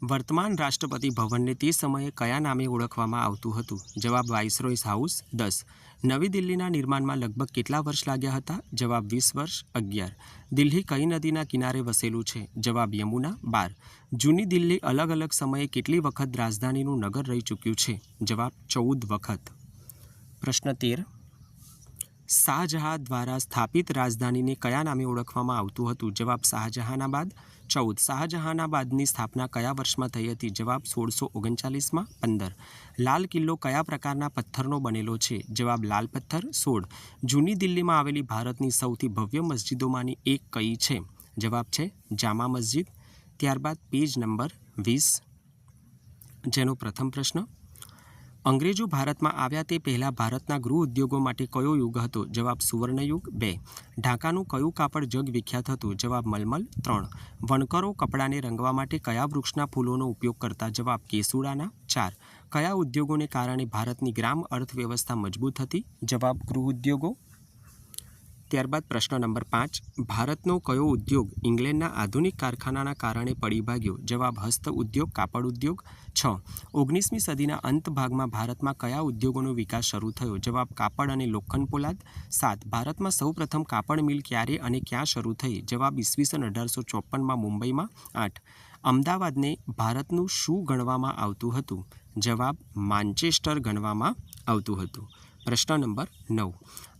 વર્તમાન રાષ્ટ્રપતિ ભવનને તે સમયે કયા નામે ઓળખવામાં આવતું હતું? જવાબ વાઇસરોયસ હાઉસ. 10. નવી દિલ્હીના નિર્માણમાં લગભગ કેટલા વર્ષ લાગ્યા હતા? જવાબ 20 વર્ષ. 11. દિલ્હી કઈ નદીના કિનારે વસેલું છે? જવાબ યમુના. 12. જૂની દિલ્હી અલગ અલગ સમયે કેટલી વખત રાજધાનીનું નગર રહી ચૂક્યું છે? જવાબ 14 વખત. પ્રશ્ન 13. શાહજહાં દ્વારા સ્થાપિત રાજધાનીને કયા નામે ઓળખવામાં આવતું હતું? જવાબ શાહજહાનાબાદ. 14. શાહજહાનાબાદની સ્થાપના કયા વર્ષમાં થઈ હતી? જવાબ 1639માં. 15. લાલ કિલ્લો કયા પ્રકારના પથ્થરનો બનેલો છે? જવાબ લાલ પથ્થર. 16. જૂની દિલ્હીમાં આવેલી ભારતની સૌથી ભવ્ય મસ્જિદોમાંની એક કઈ છે? જવાબ છે જામા મસ્જિદ. ત્યારબાદ પેજ નંબર 20, જેનો પ્રથમ પ્રશ્ન, અંગ્રેજો ભારતમાં આવ્યા તે પહેલાં ભારતના ગૃહ ઉદ્યોગો માટે કયો યુગ હતો? જવાબ સુવર્ણયુગ. 2. ઢાકાનું કયું કાપડ જગ વિખ્યાત હતું? જવાબ મલમલ. 3. વણકરો કપડાને રંગવા માટે કયા વૃક્ષના ફૂલોનો ઉપયોગ કરતા? જવાબ કેસુડાના. 4. કયા ઉદ્યોગોને કારણે ભારતની ગ્રામ અર્થવ્યવસ્થા મજબૂત હતી? જવાબ ગૃહ ઉદ્યોગો. ત્યારબાદ પ્રશ્ન નંબર 5. ભારતનો કયો ઉદ્યોગ ઇંગ્લેન્ડના આધુનિક કારખાનાના કારણે પડી ભાગ્યો? જવાબ હસ્ત ઉદ્યોગ, કાપડ ઉદ્યોગ. 6. 19મી સદીના અંત ભાગમાં ભારતમાં કયા ઉદ્યોગોનો વિકાસ શરૂ થયો? જવાબ કાપડ અને લોખંડ પોલાદ. 7. ભારતમાં સૌપ્રથમ કાપડ મિલ ક્યારે અને ક્યાં શરૂ થઈ? જવાબ ઈસવીસન 1854માં મુંબઈમાં. 8. અમદાવાદને ભારતનું શું ગણવામાં આવતું હતું? જવાબ માન્ચેસ્ટર ગણવામાં આવતું હતું. પ્રશ્ન નંબર 9.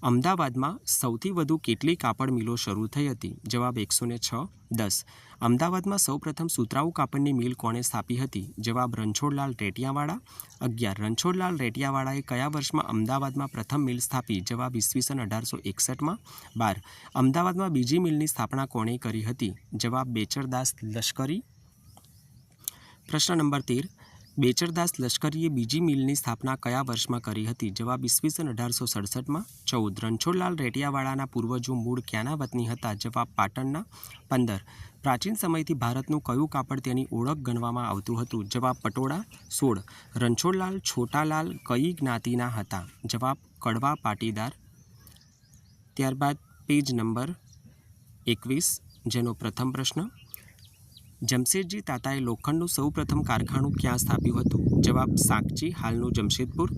અમદાવાદમાં સૌથી વધુ કેટલી કાપડ મિલો શરૂ થઈ હતી? જવાબ 106. 10. અમદાવાદમાં સૌપ્રથમ સુતરાઉ કાપડની મિલ કોણે સ્થાપી હતી? જવાબ રણછોડલાલ રેટિયાવાળા. 11. રણછોડલાલ રેટિયાવાળાએ કયા વર્ષમાં અમદાવાદમાં પ્રથમ મિલ સ્થાપી? જવાબ ઈસવીસન 1861માં. 12. અમદાવાદમાં બીજી મિલની સ્થાપના કોણે કરી હતી? જવાબ બેચરદાસ લશ્કરી. પ્રશ્ન નંબર 13. બેચરદાસ લશ્કરીએ બીજી મિલની સ્થાપના કયા વર્ષમાં કરી હતી? જવાબ ઈસવીસન 1867માં. 14. રણછોડલાલ રેટિયાવાળાના પૂર્વજો મૂળ ક્યાંના વતની હતા? જવાબ પાટણના. 15. પ્રાચીન સમયથી ભારતનું કયું કાપડ તેની ઓળખ ગણવામાં આવતું હતું? જવાબ પટોળા. 16. રણછોડલાલ છોટાલાલ કઈ જ્ઞાતિના હતા? જવાબ કડવા પાટીદાર. ત્યારબાદ પેજ નંબર 21, જેનો પ્રથમ પ્રશ્ન. જમશેદજી તાતાએ લોખંડનું સૌપ્રથમ કારખાનું ક્યાં સ્થાપ્યું હતું? જવાબ સાકચી, હાલનું જમશેદપુર.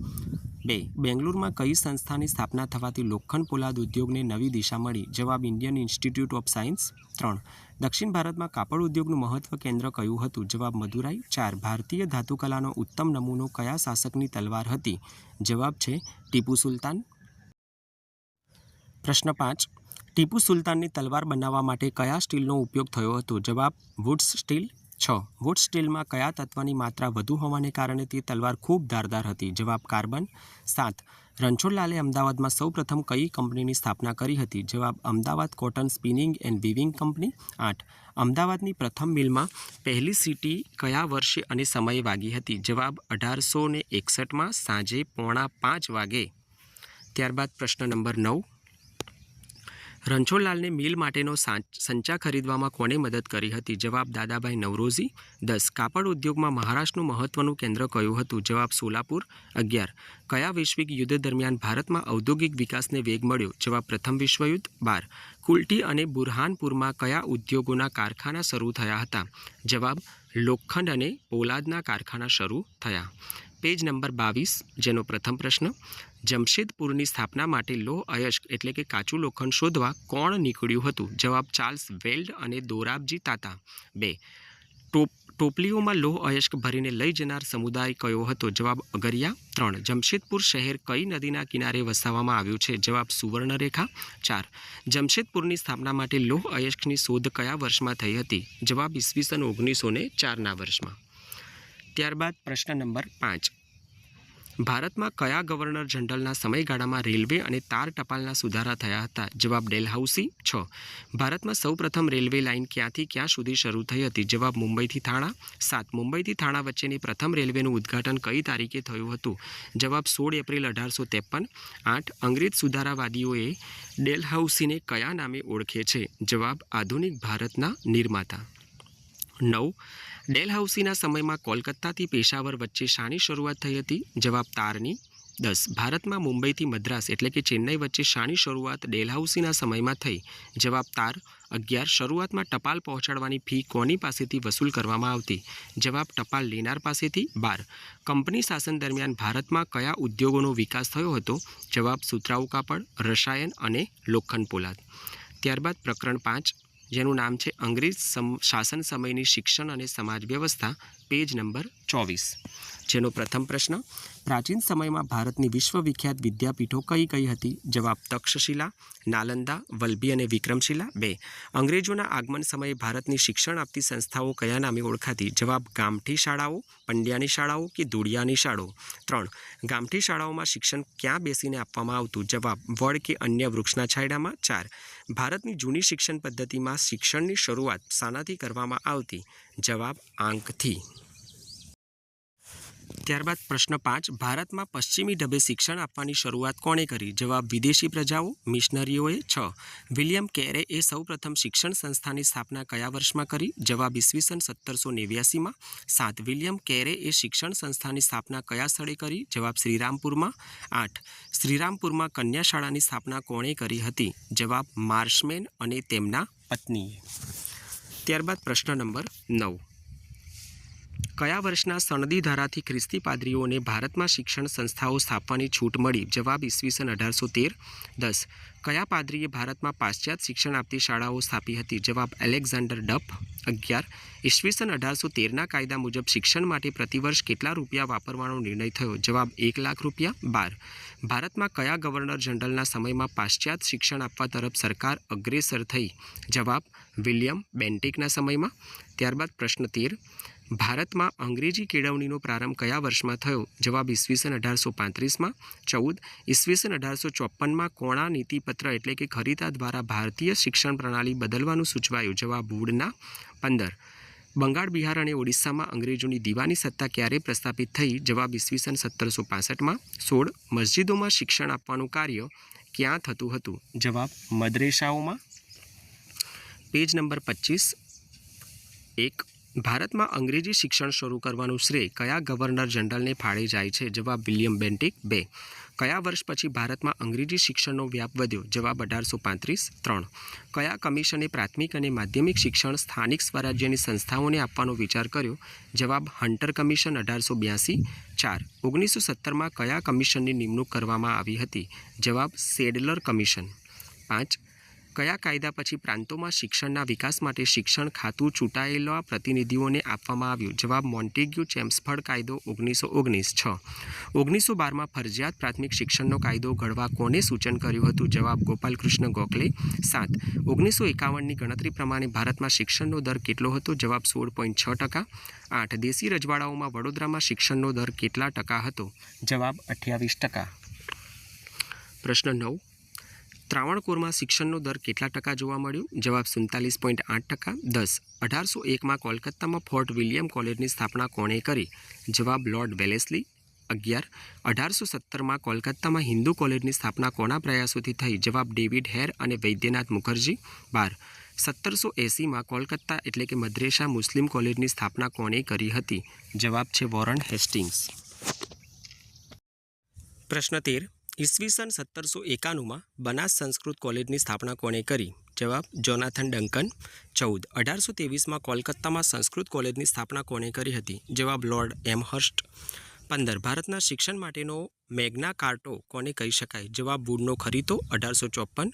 2. બેંગ્લોરમાં કઈ સંસ્થાની સ્થાપના થવાથી લોખંડ પોલાદ ઉદ્યોગને નવી દિશા મળી? જવાબ ઇન્ડિયન ઇન્સ્ટિટ્યૂટ ઓફ સાયન્સ. 3. દક્ષિણ ભારતમાં કાપડ ઉદ્યોગનું મહત્વ કેન્દ્ર કયું હતું? જવાબ મદુરાઈ. 4. ભારતીય ધાતુકલાનો ઉત્તમ નમૂનો કયા શાસકની તલવાર હતી? જવાબ છે ટીપુ સુલતાન. પ્રશ્ન 5. ટીપુ સુલતાનની તલવાર બનાવવા માટે કયા સ્ટીલનો ઉપયોગ થયો હતો? જવાબ વુડ્સ સ્ટીલ. 6. વુડ્સ સ્ટીલમાં કયા તત્વની માત્રા વધુ હોવાને કારણે તે તલવાર ખૂબ ધારદાર હતી? જવાબ કાર્બન. 7. રણછોડલાલે અમદાવાદમાં સૌપ્રથમ કઈ કંપનીની સ્થાપના કરી હતી? જવાબ Ahmedabad cotton spinning and weaving company. 8. અમદાવાદની પ્રથમ મિલમાં પહેલી સીટી કયા વર્ષે અને સમયે વાગી હતી? જવાબ 1861માં સાંજે 4:45 વાગે. ત્યારબાદ પ્રશ્ન નંબર 9. રણછોડલાલને મિલ માટેનો સંચા ખરીદવામાં કોણે મદદ કરી હતી? જવાબ દાદાભાઈ નવરોઝી. 10. કાપડ ઉદ્યોગમાં મહારાષ્ટ્રનું મહત્વનું કેન્દ્ર કયું હતું? જવાબ સોલાપુર. 11. કયા વૈશ્વિક યુદ્ધ દરમિયાન ભારતમાં ઔદ્યોગિક વિકાસને વેગ મળ્યો? જવાબ પ્રથમ વિશ્વયુદ્ધ. 12. કુલ્ટી અને બુરહાનપુરમાં કયા ઉદ્યોગોના કારખાના શરૂ થયા હતા? જવાબ લોખંડ અને પોલાદના કારખાના શરૂ થયા. પેજ નંબર 22, જેનો પ્રથમ પ્રશ્ન. જમશેદપુરની સ્થાપના માટે લોહ અયસ્ક એટલે કે કાચું લોખંડ શોધવા કોણ નીકળ્યું હતું? જવાબ ચાર્લ્સ વેલ્ડ અને દોરાબજી તાતા. 2. ટોપલીઓમાં લોહ અયસ્ક ભરીને લઈ જનાર સમુદાય કયો હતો? જવાબ અગરિયા. 3. જમશેદપુર શહેર કઈ નદીના કિનારે વસાવવામાં આવ્યું છે? જવાબ સુવર્ણરેખા. 4. જમશેદપુરની સ્થાપના માટે લોહ અયસ્કની શોધ કયા વર્ષમાં થઈ હતી? જવાબ ઈસવીસન 1904ના વર્ષમાં. ત્યારબાદ પ્રશ્ન નંબર 5. ભારતમાં કયા ગવર્નર જનરલના સમયગાળામાં રેલવે અને તાર ટપાલના સુધારા થયા હતા? જવાબ ડેલહાઉસી. 6. ભારતમાં સૌપ્રથમ રેલવે લાઇન ક્યાંથી ક્યાં સુધી શરૂ થઈ હતી? જવાબ મુંબઈથી થાણા. 7. મુંબઈથી થાણા વચ્ચેની પ્રથમ રેલવેનું ઉદ્ઘાટન કઈ તારીખે થયું હતું? જવાબ 16 એપ્રિલ 1853. 8. અંગ્રેજ સુધારાવાદીઓએ ડેલહાઉસીને કયા નામે ઓળખે છે? જવાબ આધુનિક ભારતના નિર્માતા. 9. ડેલહાઉસીના સમયમાં કોલકાતાથી પેશાવર વચ્ચે શાની શરૂઆત થઈ હતી? જવાબ તારની. 10. ભારતમાં મુંબઈથી મદ્રાસ એટલે કે ચેન્નઈ વચ્ચે શાની શરૂઆત ડેલહાઉસીના સમયમાં થઈ? જવાબ તાર. 11. શરૂઆતમાં ટપાલ પહોંચાડવાની ફી કોની પાસેથી વસૂલ કરવામાં આવતી? જવાબ ટપાલ લેનાર પાસેથી. 12. કંપની શાસન દરમિયાન ભારતમાં કયા ઉદ્યોગોનો વિકાસ થયો હતો? જવાબ સુતરાઉ કાપડ, રસાયણ અને લોખંડ પોલાદ. ત્યારબાદ પ્રકરણ 5, જેનું નામ છે અંગ્રેજ શાસન સમયની શિક્ષણ અને સમાજ વ્યવસ્થા. પેજ નંબર 24, જેનો પ્રથમ પ્રશ્ન. પ્રાચીન સમયમાં ભારતની વિશ્વવિખ્યાત વિદ્યાપીઠો કઈ કઈ હતી? જવાબ તક્ષશિલા, નાલંદા, વલ્લભી અને વિક્રમશિલા. 2. અંગ્રેજોના આગમન સમયે ભારતની શિક્ષણ આપતી સંસ્થાઓ કયા નામે ઓળખાતી? જવાબ ગામઠી શાળાઓ, પંડ્યાની શાળાઓ કે ધોળિયાની શાળાઓ. 3. ગામઠી શાળાઓમાં શિક્ષણ ક્યાં બેસીને આપવામાં આવતું? જવાબ વડ કે અન્ય વૃક્ષના છાંયડામાં. 4. ભારતની જૂની શિક્ષણ પદ્ધતિમાં શિક્ષણની શરૂઆત શાનાથી કરવામાં આવતી? જવાબ આંકથી. ત્યારબાદ પ્રશ્ન 5. ભારતમાં પશ્ચિમી ઢબે શિક્ષણ આપવાની શરૂઆત કોણે કરી? જવાબ વિદેશી પ્રજાઓ, મિશનરીઓએ. 6. વિલિયમ કેરેએ સૌપ્રથમ શિક્ષણ સંસ્થાની સ્થાપના કયા વર્ષમાં કરી? જવાબ ઈસવીસન 1789માં. 7. વિલિયમ કેરેએ શિક્ષણ સંસ્થાની સ્થાપના કયા સ્થળે કરી? જવાબ શ્રીરામપુરમાં. 8. શ્રીરામપુરમાં કન્યા શાળાની સ્થાપના કોણે કરી હતી? જવાબ માર્શમેન અને તેમના પત્નીએ. ત્યારબાદ પ્રશ્ન નંબર 9. કયા વર્ષના સનદી ધારાથી ખ્રિસ્તી પાદરીઓને ભારતમાં શિક્ષણ સંસ્થાઓ સ્થાપવાની છૂટ મળી? જવાબ ઈસવીસન 1813. 10. કયા પાદરીએ ભારતમાં પાશ્ચાત્ય શિક્ષણ આપતી શાળાઓ સ્થાપી હતી? જવાબ એલેક્ઝાન્ડર ડફ. 11. ઈસવીસન 1813ના કાયદા મુજબ શિક્ષણ માટે પ્રતિવર્ષ કેટલા રૂપિયા વાપરવાનો નિર્ણય થયો? જવાબ 1 લાખ રૂપિયા. 12. ભારતમાં કયા ગવર્નર જનરલના સમયમાં પાશ્ચાત્ય શિક્ષણ આપવા તરફ સરકાર અગ્રેસર થઈ? જવાબ વિલિયમ બેન્ટિકના સમયમાં. ત્યારબાદ પ્રશ્ન 13. ભારતમાં અંગ્રેજી કેળવણીનો પ્રારંભ કયા વર્ષમાં થયો? જવાબ ઈસવીસન 1835માં. 14. ઈસવીસન 1854માં કોણા નીતિપત્ર એટલે કે ખરીદા દ્વારા ભારતીય શિક્ષણ પ્રણાલી બદલવાનું સૂચવાયું? જવાબ વુડના. 15. બંગાળ, બિહાર અને ઓડિશામાં અંગ્રેજોની દીવાની સત્તા ક્યારે પ્રસ્થાપિત થઈ? જવાબ ઈસવીસન 1765માં. 16. મસ્જિદોમાં શિક્ષણ આપવાનું કાર્ય ક્યાં થતું હતું? જવાબ મદરેસાઓમાં. Page number 25. 1. ભારતમાં અંગ્રેજી શિક્ષણ શરૂ કરવાનું શ્રેય કયા ગવર્નર જનરલને ફાળે જાય છે? જવાબ વિલિયમ બેન્ટિક. 2. કયા વર્ષ પછી ભારતમાં અંગ્રેજી શિક્ષણનો વ્યાપ વધ્યો? જવાબ 1835. 3. કયા કમિશને પ્રાથમિક અને માધ્યમિક શિક્ષણ સ્થાનિક સ્વરાજ્યની સંસ્થાઓને આપવાનો વિચાર કર્યો? જવાબ હન્ટર કમિશન 1882. 4. 1917માં કયા કમિશનની નિમણૂક કરવામાં આવી હતી? જવાબ સેડલર કમિશન. 5. કયા કાયદા પછી પ્રાંતોમાં શિક્ષણના વિકાસ માટે શિક્ષણ ખાતું ચૂંટાયેલા પ્રતિનિધિઓને આપવામાં આવ્યું? જવાબ મોન્ટેગ્યુ ચેમ્સફર્ડ કાયદો 1919. 6. 1912માં ફરજિયાત પ્રાથમિક શિક્ષણનો કાયદો ઘડવા કોને સૂચન કર્યું હતું? જવાબ ગોપાલકૃષ્ણ ગોખલે. 7. 1951ની ગણતરી પ્રમાણે ભારતમાં શિક્ષણનો દર કેટલો હતો? જવાબ 16.6%. 8. દેશી રજવાડાઓમાં વડોદરામાં શિક્ષણનો દર કેટલા ટકા હતો? જવાબ 28%. પ્રશ્ન 9. ત્રાવણકોરમાં શિક્ષણનો દર કેટલા ટકા જોવા મળ્યું? જવાબ 47.8%. 10. 1801માં કોલકાતામાં ફોર્ટ વિલિયમ કોલેજની સ્થાપના કોણે કરી? જવાબ લોર્ડ વેલેસ્લી. 11. 1817માં કોલકાતામાં હિન્દુ કોલેજની સ્થાપના કોના પ્રયાસોથી થઈ? જવાબ ડેવિડ હેર અને વૈદ્યનાથ મુખર્જી. 12. 1780માં કોલકાતા એટલે કે મદ્રેસા મુસ્લિમ કોલેજની સ્થાપના કોણે કરી હતી? જવાબ છે વોરન હેસ્ટિંગ્સ. પ્રશ્ન 13. ઈસવીસન 1791માં બનાસ સંસ્કૃત કોલેજની સ્થાપના કોણે કરી? જવાબ જોનાથન ડંકન. 14. 1823માં કોલકાતામાં સંસ્કૃત કોલેજની સ્થાપના કોણે કરી હતી? જવાબ લોર્ડ એમહર્સ્ટ. 15. ભારતના શિક્ષણ માટેનો મેગ્ના કાર્ટો કોને કહી શકાય? જવાબ વુડનો ખરીતો 1854.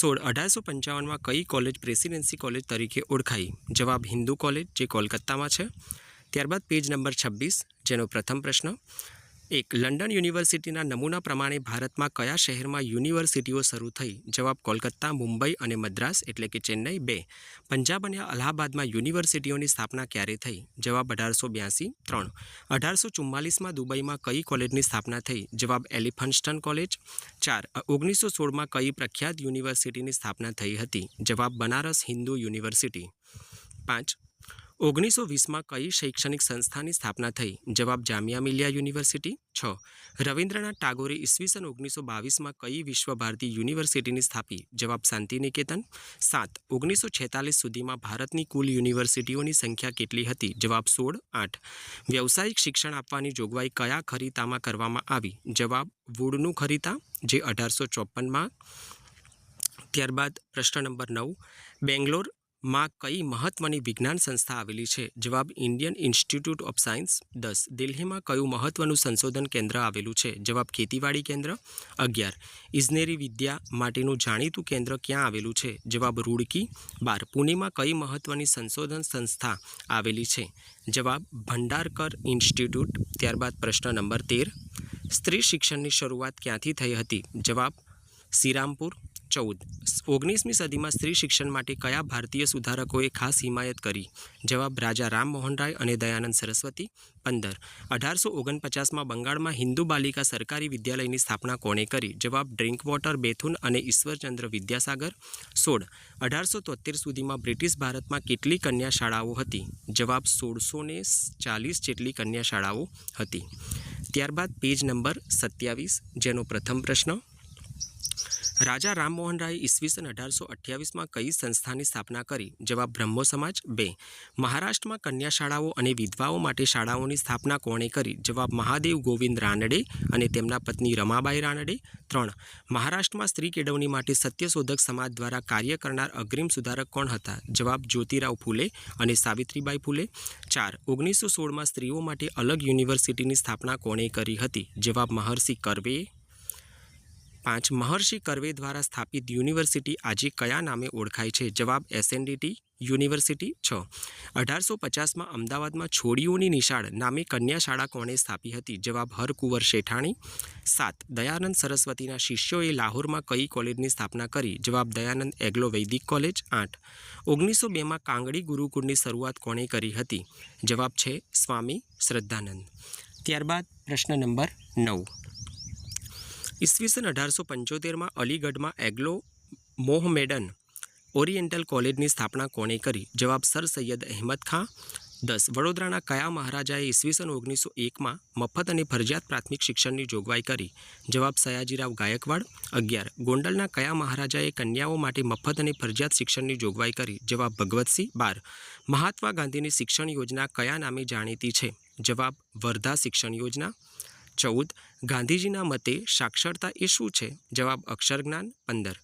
16. 1855માં કઈ કોલેજ પ્રેસિડેન્સી કોલેજ તરીકે ઓળખાઈ? જવાબ હિન્દુ કોલેજ, જે કોલકાતામાં છે. ત્યારબાદ પેજ નંબર 26, જેનો પ્રથમ પ્રશ્ન. 1. લંડન યુનિવર્સિટીના નમૂના પ્રમાણે ભારતમાં કયા શહેરમાં યુનિવર્સિટીઓ શરૂ થઈ? જવાબ કોલકાતા, મુંબઈ અને મદ્રાસ એટલે કે ચેન્નઈ. 2. પંજાબ અને અલ્હાબાદમાં યુનિવર્સિટીઓની સ્થાપના ક્યારે થઈ? જવાબ 1882. 3. 1844માં દુબઈમાં કઈ કોલેજની સ્થાપના થઈ? જવાબ એલિફન્સ્ટન કોલેજ. 4. 1916માં કઈ પ્રખ્યાત યુનિવર્સિટીની સ્થાપના થઈ હતી? જવાબ બનારસ હિન્દુ યુનિવર્સિટી. 5. 1920માં કઈ શૈક્ષણિક સંસ્થાની સ્થાપના થઈ? જવાબ જામિયા મિલિયા યુનિવર્સિટી. 6. રવિન્દ્રનાથ ટાગોરે ઈસવીસન 1922માં કઈ વિશ્વભારતી યુનિવર્સિટીની સ્થાપી? જવાબ શાંતિનિકેતન. 7. 1946 સુધીમાં ભારતની કુલ યુનિવર્સિટીઓની સંખ્યા કેટલી હતી? જવાબ 16. 8. વ્યવસાયિક શિક્ષણ આપવાની જોગવાઈ કયા ખરીતામાં કરવામાં આવી? જવાબ વુડનું ખરીતા, જે 1854માં. ત્યારબાદ પ્રશ્ન નંબર 9. બેંગ્લોરમાં કઈ મહત્વની વિજ્ઞાન સંસ્થા આવેલી છે? જવાબ ઇન્ડિયન ઇન્સ્ટિટ્યૂટ ઓફ સાયન્સ. 10. દિલ્હીમાં કયું મહત્વનું સંશોધન કેન્દ્ર આવેલું છે? જવાબ ખેતીવાડી કેન્દ્ર. 11. ઇજનેરી વિદ્યા માટેનું જાણીતું કેન્દ્ર ક્યાં આવેલું છે? જવાબ રૂડકી. 12. પુણેમાં કઈ મહત્વની સંશોધન સંસ્થા આવેલી છે? જવાબ ભંડારકર ઇન્સ્ટિટ્યૂટ. ત્યારબાદ પ્રશ્ન નંબર 13. સ્ત્રી શિક્ષણની શરૂઆત ક્યાંથી થઈ હતી? જવાબ શ્રીરામપુર. 14. 19મી સદીમાં સ્ત્રી શિક્ષણ માટે કયા ભારતીય સુધારકોએ ખાસ હિમાયત કરી? જવાબ રાજા રામમોહન રાય અને દયાનંદ સરસ્વતી. 15. 1849માં બંગાળમાં હિન્દુ બાલિકા સરકારી વિદ્યાલયની સ્થાપના કોણે કરી? જવાબ ડ્રિંકવોટર બેથુન અને ઈશ્વરચંદ્ર વિદ્યાસાગર. 16. 1873 સુધીમાં બ્રિટિશ ભારતમાં કેટલી કન્યા શાળાઓ હતી? જવાબ 1640 જેટલી કન્યા શાળાઓ હતી. ત્યારબાદ પેજ નંબર 27, જેનો પ્રથમ પ્રશ્ન. રાજા રામમોહન રાયે ઈસવીસન 1828માં કઈ સંસ્થાની સ્થાપના કરી? જવાબ બ્રહ્મો સમાજ. 2. મહારાષ્ટ્રમાં કન્યા શાળાઓ અને વિધવાઓ માટે શાળાઓની સ્થાપના કોણે કરી? જવાબ મહાદેવ ગોવિંદ રાનડે અને તેમના પત્ની રમાબાઈ રાનડે. 3. મહારાષ્ટ્રમાં સ્ત્રી કેળવણી માટે સત્યશોધક સમાજ દ્વારા કાર્ય કરનાર અગ્રીમ સુધારક કોણ હતા? જવાબ જ્યોતિરાવ ફૂલે અને સાવિત્રીબાઈ ફૂલે. 4. 1916માં સ્ત્રીઓ માટે અલગ યુનિવર્સિટીની સ્થાપના કોણે કરી હતી? જવાબ મહર્ષિ કર્વેએ. 5. મહર્ષિ કર્વે દ્વારા સ્થાપિત યુનિવર્સિટી આજે કયા નામે ઓળખાય છે? જવાબ એસએનડીટી યુનિવર્સિટી. 6. 1850માં અમદાવાદમાં છોડીઓની નિશાળ નામે કન્યા શાળા કોણે સ્થાપી હતી? જવાબ હરકુંવર શેઠાણી. 7. દયાનંદ સરસ્વતીના શિષ્યોએ લાહોરમાં કઈ કોલેજની સ્થાપના કરી? જવાબ દયાનંદ એગ્લો વૈદિક કોલેજ. 8. 1902માં કાંગડી ગુરુકુળની શરૂઆત કોણે કરી હતી? જવાબ છે સ્વામી શ્રદ્ધાનંદ. ત્યારબાદ પ્રશ્ન નંબર 9. ઈસવીસન 1875માં અલીગઢમાં એગ્લો મોહમેડન ઓરિએન્ટલ કોલેજની સ્થાપના કોણે કરી? જવાબ સર સૈયદ અહેમદ ખાં. 10. વડોદરાના કયા મહારાજાએ ઈસવીસન 1901માં મફત અને ફરજિયાત પ્રાથમિક શિક્ષણની જોગવાઈ કરી? જવાબ સયાજીરાવ ગાયકવાડ. 11. ગોંડલના કયા મહારાજાએ કન્યાઓ માટે મફત અને ફરજિયાત શિક્ષણની જોગવાઈ કરી? જવાબ ભગવતસિંહ. 12. મહાત્મા ગાંધીની શિક્ષણ યોજના કયા નામે જાણીતી છે? જવાબ વર્ધા શિક્ષણ યોજના. 14. ગાંધીજીના મતે સાક્ષરતા એ શું છે? જવાબ અક્ષરજ્ઞાન. 15.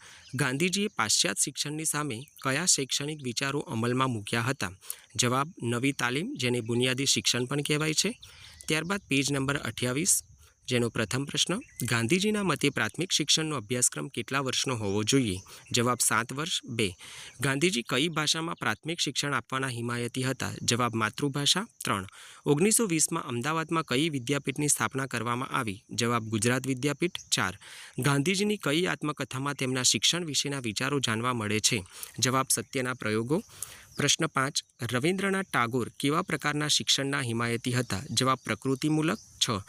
ગાંધીજીએ પાશ્ચાત્ય શિક્ષણની સામે કયા શૈક્ષણિક વિચારો અમલમાં મૂક્યા હતા? જવાબ નવી તાલીમ, જેને બુનિયાદી શિક્ષણ પણ કહેવાય છે. ત્યારબાદ પેજ નંબર 28, જેનો પ્રથમ પ્રશ્ન, ગાંધીજીના મતે પ્રાથમિક શિક્ષણનો અભ્યાસક્રમ કેટલા વર્ષનો હોવો જોઈએ? જવાબ 7 વર્ષ. 2. ગાંધીજી કઈ ભાષામાં પ્રાથમિક શિક્ષણ આપવાના હિમાયતી હતા? જવાબ માતૃભાષા. 3. 1920માં અમદાવાદમાં કઈ વિદ્યાપીઠની સ્થાપના કરવામાં આવી? જવાબ ગુજરાત વિદ્યાપીઠ. 4. ગાંધીજીની કઈ આત્મકથામાં તેમના શિક્ષણ વિશેના વિચારો જાણવા મળે છે? જવાબ સત્યના પ્રયોગો. પ્રશ્ન 5. રવિન્દ્રનાથ ટાગોર કેવા પ્રકારના શિક્ષણના હિમાયતી હતા? જવાબ પ્રકૃતિમૂલક. 6.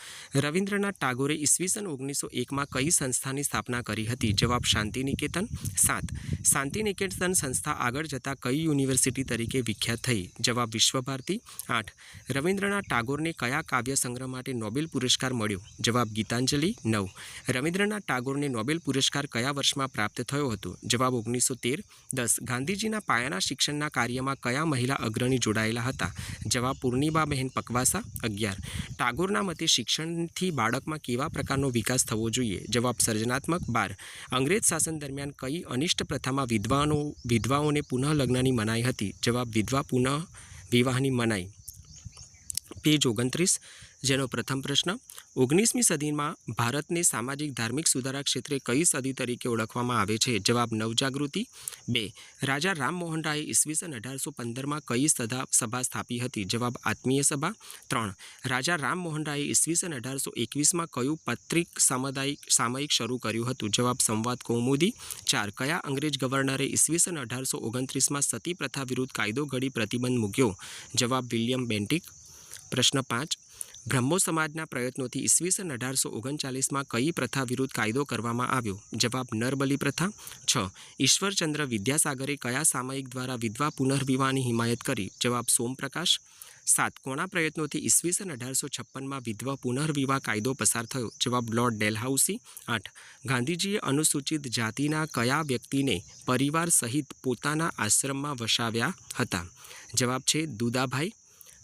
રવિન્દ્રનાથ ટાગોરે ઈસવીસન 1901માં કઈ સંસ્થાની સ્થાપના કરી હતી? જવાબ શાંતિનિકેતન. 7. શાંતિનિકેતન સંસ્થા આગળ જતાં કઈ યુનિવર્સિટી તરીકે વિખ્યાત થઈ? જવાબ વિશ્વભારતી. 8. રવિન્દ્રનાથ ટાગોરને કયા કાવ્ય સંગ્રહ માટે નોબેલ પુરસ્કાર મળ્યો? જવાબ ગીતાંજલિ. 9. રવિન્દ્રનાથ ટાગોરને નોબેલ પુરસ્કાર કયા વર્ષમાં પ્રાપ્ત થયો હતો? જવાબ 1913. 10. ગાંધીજીના પાયાના શિક્ષણના કાર્યમાં કયા મહિલા અગ્રણી જોડાયેલા હતા? જવાબ પૂર્ણિમાબહેન પકવાસા. 11. ટાગોરના મતે શિક્ષણથી બાળકમાં કેવા પ્રકારનો વિકાસ થવો જોઈએ? જવાબ સર્જનાત્મક. 12. અંગ્રેજ શાસન દરમિયાન કઈ અનિષ્ટ પ્રથામાં વિધવાઓને પુનઃ લગ્નની મનાઈ હતી? જવાબ વિધવા પુનઃ વિવાહની મનાઈ. પેજ 29, જેનો પ્રથમ પ્રશ્ન, 19મી સદીમાં ભારતને સામાજિક ધાર્મિક સુધારા ક્ષેત્રે કઈ સદી તરીકે ઓળખવામાં આવે છે? જવાબ નવજાગૃતિ. 2. રાજા રામમોહન રાયે ઈસવીસન 1815માં કઈ સભા સ્થાપી હતી? જવાબ આત્મીય સભા. 3. રાજા રામમોહન રાયે ઈસવીસન 1821માં કયું પત્રિક સામયિક શરૂ કર્યું હતું? જવાબ સંવાદ કૌમુદી. 4. કયા અંગ્રેજ ગવર્નરે ઈસવીસન 1829માં સતી પ્રથા વિરુદ્ધ કાયદો ઘડી પ્રતિબંધ મૂક્યો? જવાબ વિલિયમ બેન્ટિક. પ્રશ્ન 5. બ્રહ્મો સમાજના પ્રયત્નોથી ઈસવીસન 1839માં કઈ પ્રથા વિરુદ્ધ કાયદો કરવામાં આવ્યો? જવાબ નરબલી પ્રથા. 6. ઈશ્વરચંદ્ર વિદ્યાસાગરે કયા સામયિક દ્વારા વિધવા પુનર્વિવાહની હિમાયત કરી? જવાબ સોમપ્રકાશ. 7. કોના પ્રયત્નોથી ઈસવીસન 1856માં વિધવા પુનર્વિવાહ કાયદો પસાર થયો? જવાબ લોર્ડ ડેલહાઉસી. 8. ગાંધીજીએ અનુસૂચિત જાતિના કયા વ્યક્તિને પરિવાર સહિત પોતાના આશ્રમમાં વસાવ્યા હતા? જવાબ છે દુદાભાઈ.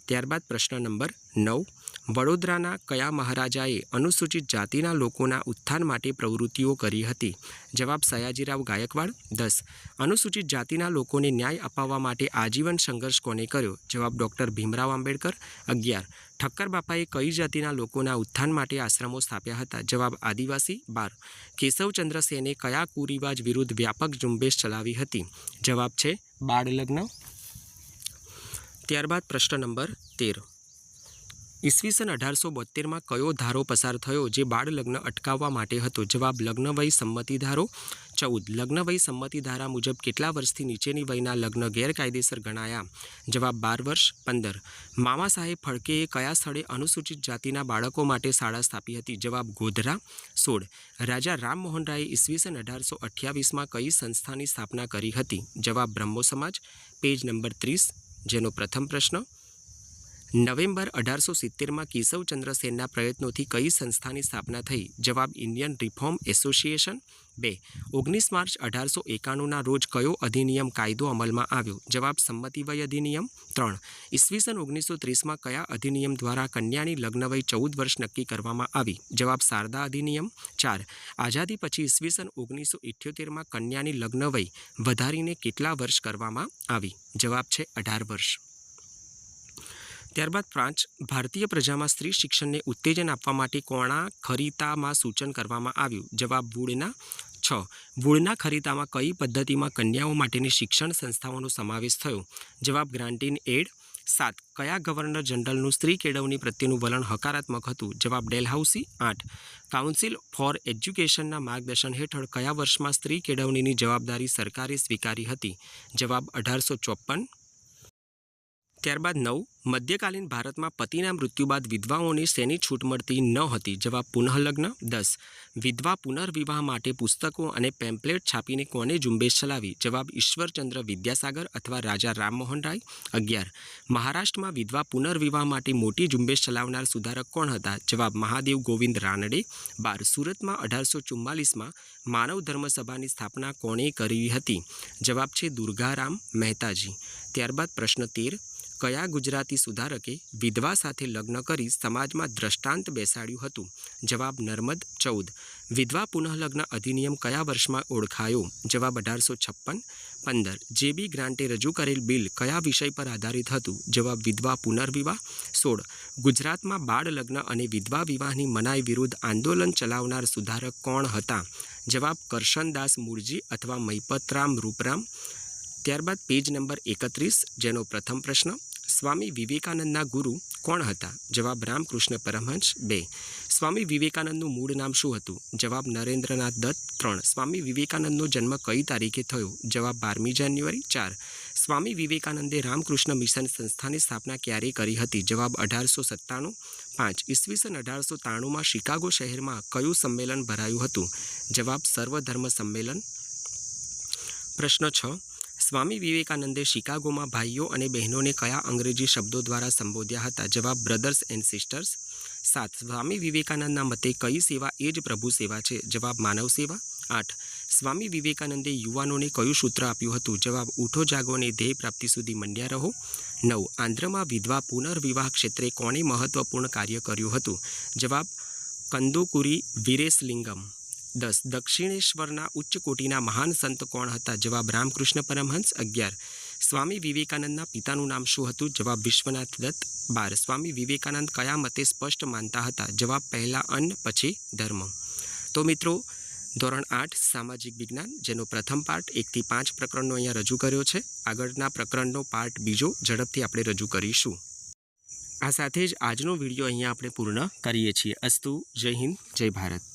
ત્યારબાદ પ્રશ્ન નંબર 9. વડોદરાના કયા મહારાજાએ અનુસૂચિત જાતિના લોકોના ઉત્થાન માટે પ્રવૃત્તિઓ કરી હતી? જવાબ સયાજીરાવ ગાયકવાડ. 10. અનુસૂચિત જાતિના લોકોને ન્યાય અપાવવા માટે આજીવન સંઘર્ષ કોને કર્યો? જવાબ ડૉક્ટર ભીમરાવ આંબેડકર. 11. ઠક્કર બાપાએ કઈ જાતિના લોકોના ઉત્થાન માટે આશ્રમો સ્થાપ્યા હતા? જવાબ આદિવાસી. 12. કેશવચંદ્ર સેને કયા કુરિવાજ વિરુદ્ધ વ્યાપક ઝુંબેશ ચલાવી હતી? જવાબ છે બાળ લગ્ન. ત્યારબાદ પ્રશ્ન નંબર 13. ઈસવીસન 1872માં કયો ધારો પસાર થયો જે બાળ લગ્ન અટકાવવા માટે હતો? જવાબ લગ્નવય સંમતિ ધારો. 14. લગ્નવય સંમતિ ધારા મુજબ કેટલા વર્ષથી નીચેની વયના લગ્ન ગેરકાયદેસર ગણાયા? જવાબ 12 વર્ષ. 15. મામા સાહેબ ફડકેએ કયા સ્થળે અનુસૂચિત જાતિના બાળકો માટે શાળા સ્થાપી હતી? જવાબ ગોધરા. 16. રાજા રામમોહન રાયે ઈસવીસન 1828માં કઈ સંસ્થાની સ્થાપના કરી હતી? જવાબ બ્રહ્મો સમાજ. પેજ નંબર 30, જેનો પ્રથમ પ્રશ્ન, નવેમ્બર 1870માં કેશવચંદ્ર સેનના પ્રયત્નોથી કઈ સંસ્થાની સ્થાપના થઈ? જવાબ ઇન્ડિયન રિફોર્મ એસોસિએશન. 2. 19 માર્ચ 1891ના રોજ કયો અધિનિયમ કાયદો અમલમાં આવ્યો? જવાબ સંમતિ વય અધિનિયમ. 3. ઈસવીસન 1930માં કયા અધિનિયમ દ્વારા કન્યાની લગ્ન વય 14 વર્ષ નક્કી કરવામાં આવી? જવાબ શારદા અધિનિયમ. 4. આઝાદી પછી ઈસવીસન 1978માં કન્યાની લગ્ન વય વધારીને કેટલા વર્ષ કરવામાં આવી? જવાબ છે 18 વર્ષ. ત્યારબાદ 5. ભારતીય પ્રજામાં સ્ત્રી શિક્ષણને ઉત્તેજન આપવા માટે કોણા ખરીતામાં સૂચન કરવામાં આવ્યું? જવાબ વુડના. 6. વુડના ખરીતામાં કઈ પદ્ધતિમાં કન્યાઓ માટેની શિક્ષણ સંસ્થાઓનો સમાવેશ થયો? જવાબ ગ્રાન્ટીન એડ. 7. કયા ગવર્નર જનરલનું સ્ત્રી કેળવણી પ્રત્યેનું વલણ હકારાત્મક હતું? જવાબ ડેલહાઉસી. 8. કાઉન્સિલ ફોર એજ્યુકેશનના માર્ગદર્શન હેઠળ કયા વર્ષમાં સ્ત્રી કેળવણીની જવાબદારી સરકારે સ્વીકારી હતી? જવાબ 1854. ત્યારબાદ 9. મધ્યકાલીન ભારતમાં પતિના મૃત્યુ બાદ વિધવાઓને શેની છૂટ મળતી ન હતી? જવાબ પુનઃલગ્ન. 10. વિધવા પુનર્વિવાહ માટે પુસ્તકો અને પેમ્પલેટ છાપીને કોને ઝુંબેશ ચલાવી? જવાબ ઈશ્વરચંદ્ર વિદ્યાસાગર અથવા રાજા રામમોહન રાય. 11. મહારાષ્ટ્રમાં વિધવા પુનર્વિવાહ માટે મોટી ઝુંબેશ ચલાવનાર સુધારક કોણ હતા? જવાબ મહાદેવ ગોવિંદ રાનડે. 12. સુરતમાં 1844માં માનવ ધર્મ સભાની સ્થાપના કોણે કરી હતી? જવાબ છે દુર્ગારામ મહેતાજી. ત્યારબાદ પ્રશ્ન 13. કયા ગુજરાતી સુધારકે વિધવા સાથે લગ્ન કરી સમાજમાં દ્રષ્ટાંત બેસાડ્યું હતું? જવાબ નર્મદ. 14. વિધવા પુનઃલગ્ન અધિનિયમ કયા વર્ષમાં ઓળખાયો? જવાબ 1856. 15. જે.બી. ગ્રાન્ટે રજૂ કરેલ બિલ કયા વિષય પર આધારિત હતું? જવાબ વિધવા પુનર્વિવાહ. 16. ગુજરાતમાં બાળ લગ્ન અને વિધવા વિવાહની મનાઈ વિરુદ્ધ આંદોલન ચલાવનાર સુધારક કોણ હતા? જવાબ કરશનદાસ મુળજી અથવા મૈપતરામ રૂપરામ. ત્યારબાદ પેજ નંબર 31, જેનો પ્રથમ પ્રશ્ન, સ્વામી વિવેકાનંદના ગુરુ કોણ હતા? જવાબ રામકૃષ્ણ પરમહંસ. 2. સ્વામી વિવેકાનંદનું મૂળ નામ શું હતું? જવાબ નરેન્દ્રનાથ દત્ત. 3. સ્વામી વિવેકાનંદનો જન્મ કઈ તારીખે થયો? જવાબ 12મી જાન્યુઆરી. 4. સ્વામી વિવેકાનંદે રામકૃષ્ણ મિશન સંસ્થાની સ્થાપના ક્યારે કરી હતી? જવાબ 1897. 5. ઈસવીસન 1893માં શિકાગો શહેરમાં કયું સંમેલન ભરાયું હતું? જવાબ સર્વધર્મ સંમેલન. પ્રશ્ન 6. સ્વામી વિવેકાનંદે શિકાગોમાં ભાઈઓ અને બહેનોને કયા અંગ્રેજી શબ્દો દ્વારા સંબોધ્યા હતા? જવાબ બ્રધર્સ એન્ડ સિસ્ટર્સ. 7. સ્વામી વિવેકાનંદના મતે કઈ સેવા એ જ પ્રભુ સેવા છે? જવાબ માનવ સેવા. 8. સ્વામી વિવેકાનંદે યુવાનોને કયું સૂત્ર આપ્યું હતું? જવાબ ઉઠો જાગો અને ધ્યેય પ્રાપ્તિ સુધી મંડ્યા રહો. 9. આંધ્રમાં વિધવા પુનર્વિવાહ ક્ષેત્રે કોણે મહત્વપૂર્ણ કાર્ય કર્યું હતું? જવાબ કંદુકુરી વીરેશલિંગમ. 10. દક્ષિણેશ્વરના ઉચ્ચ કોટીના મહાન સંત કોણ હતા? જવાબ રામકૃષ્ણ પરમહંસ. 11. સ્વામી વિવેકાનંદના પિતાનું નામ શું હતું? જવાબ વિશ્વનાથ દત્ત. 12. સ્વામી વિવેકાનંદ કયા મતે સ્પષ્ટ માનતા હતા? જવાબ પહેલા અન્ન પછી ધર્મ. તો મિત્રો, ધોરણ 8 સામાજિક વિજ્ઞાન, જેનો પ્રથમ પાર્ટ 1 થી 5 પ્રકરણનો અહીંયા રજૂ કર્યો છે. આગળના પ્રકરણનો પાર્ટ બીજો ઝડપથી આપણે રજૂ કરીશું. આ સાથે જ આજનો વિડીયો અહીંયા આપણે પૂર્ણ કરીએ છીએ. અસ્તુ. જય હિન્દ, જય ભારત.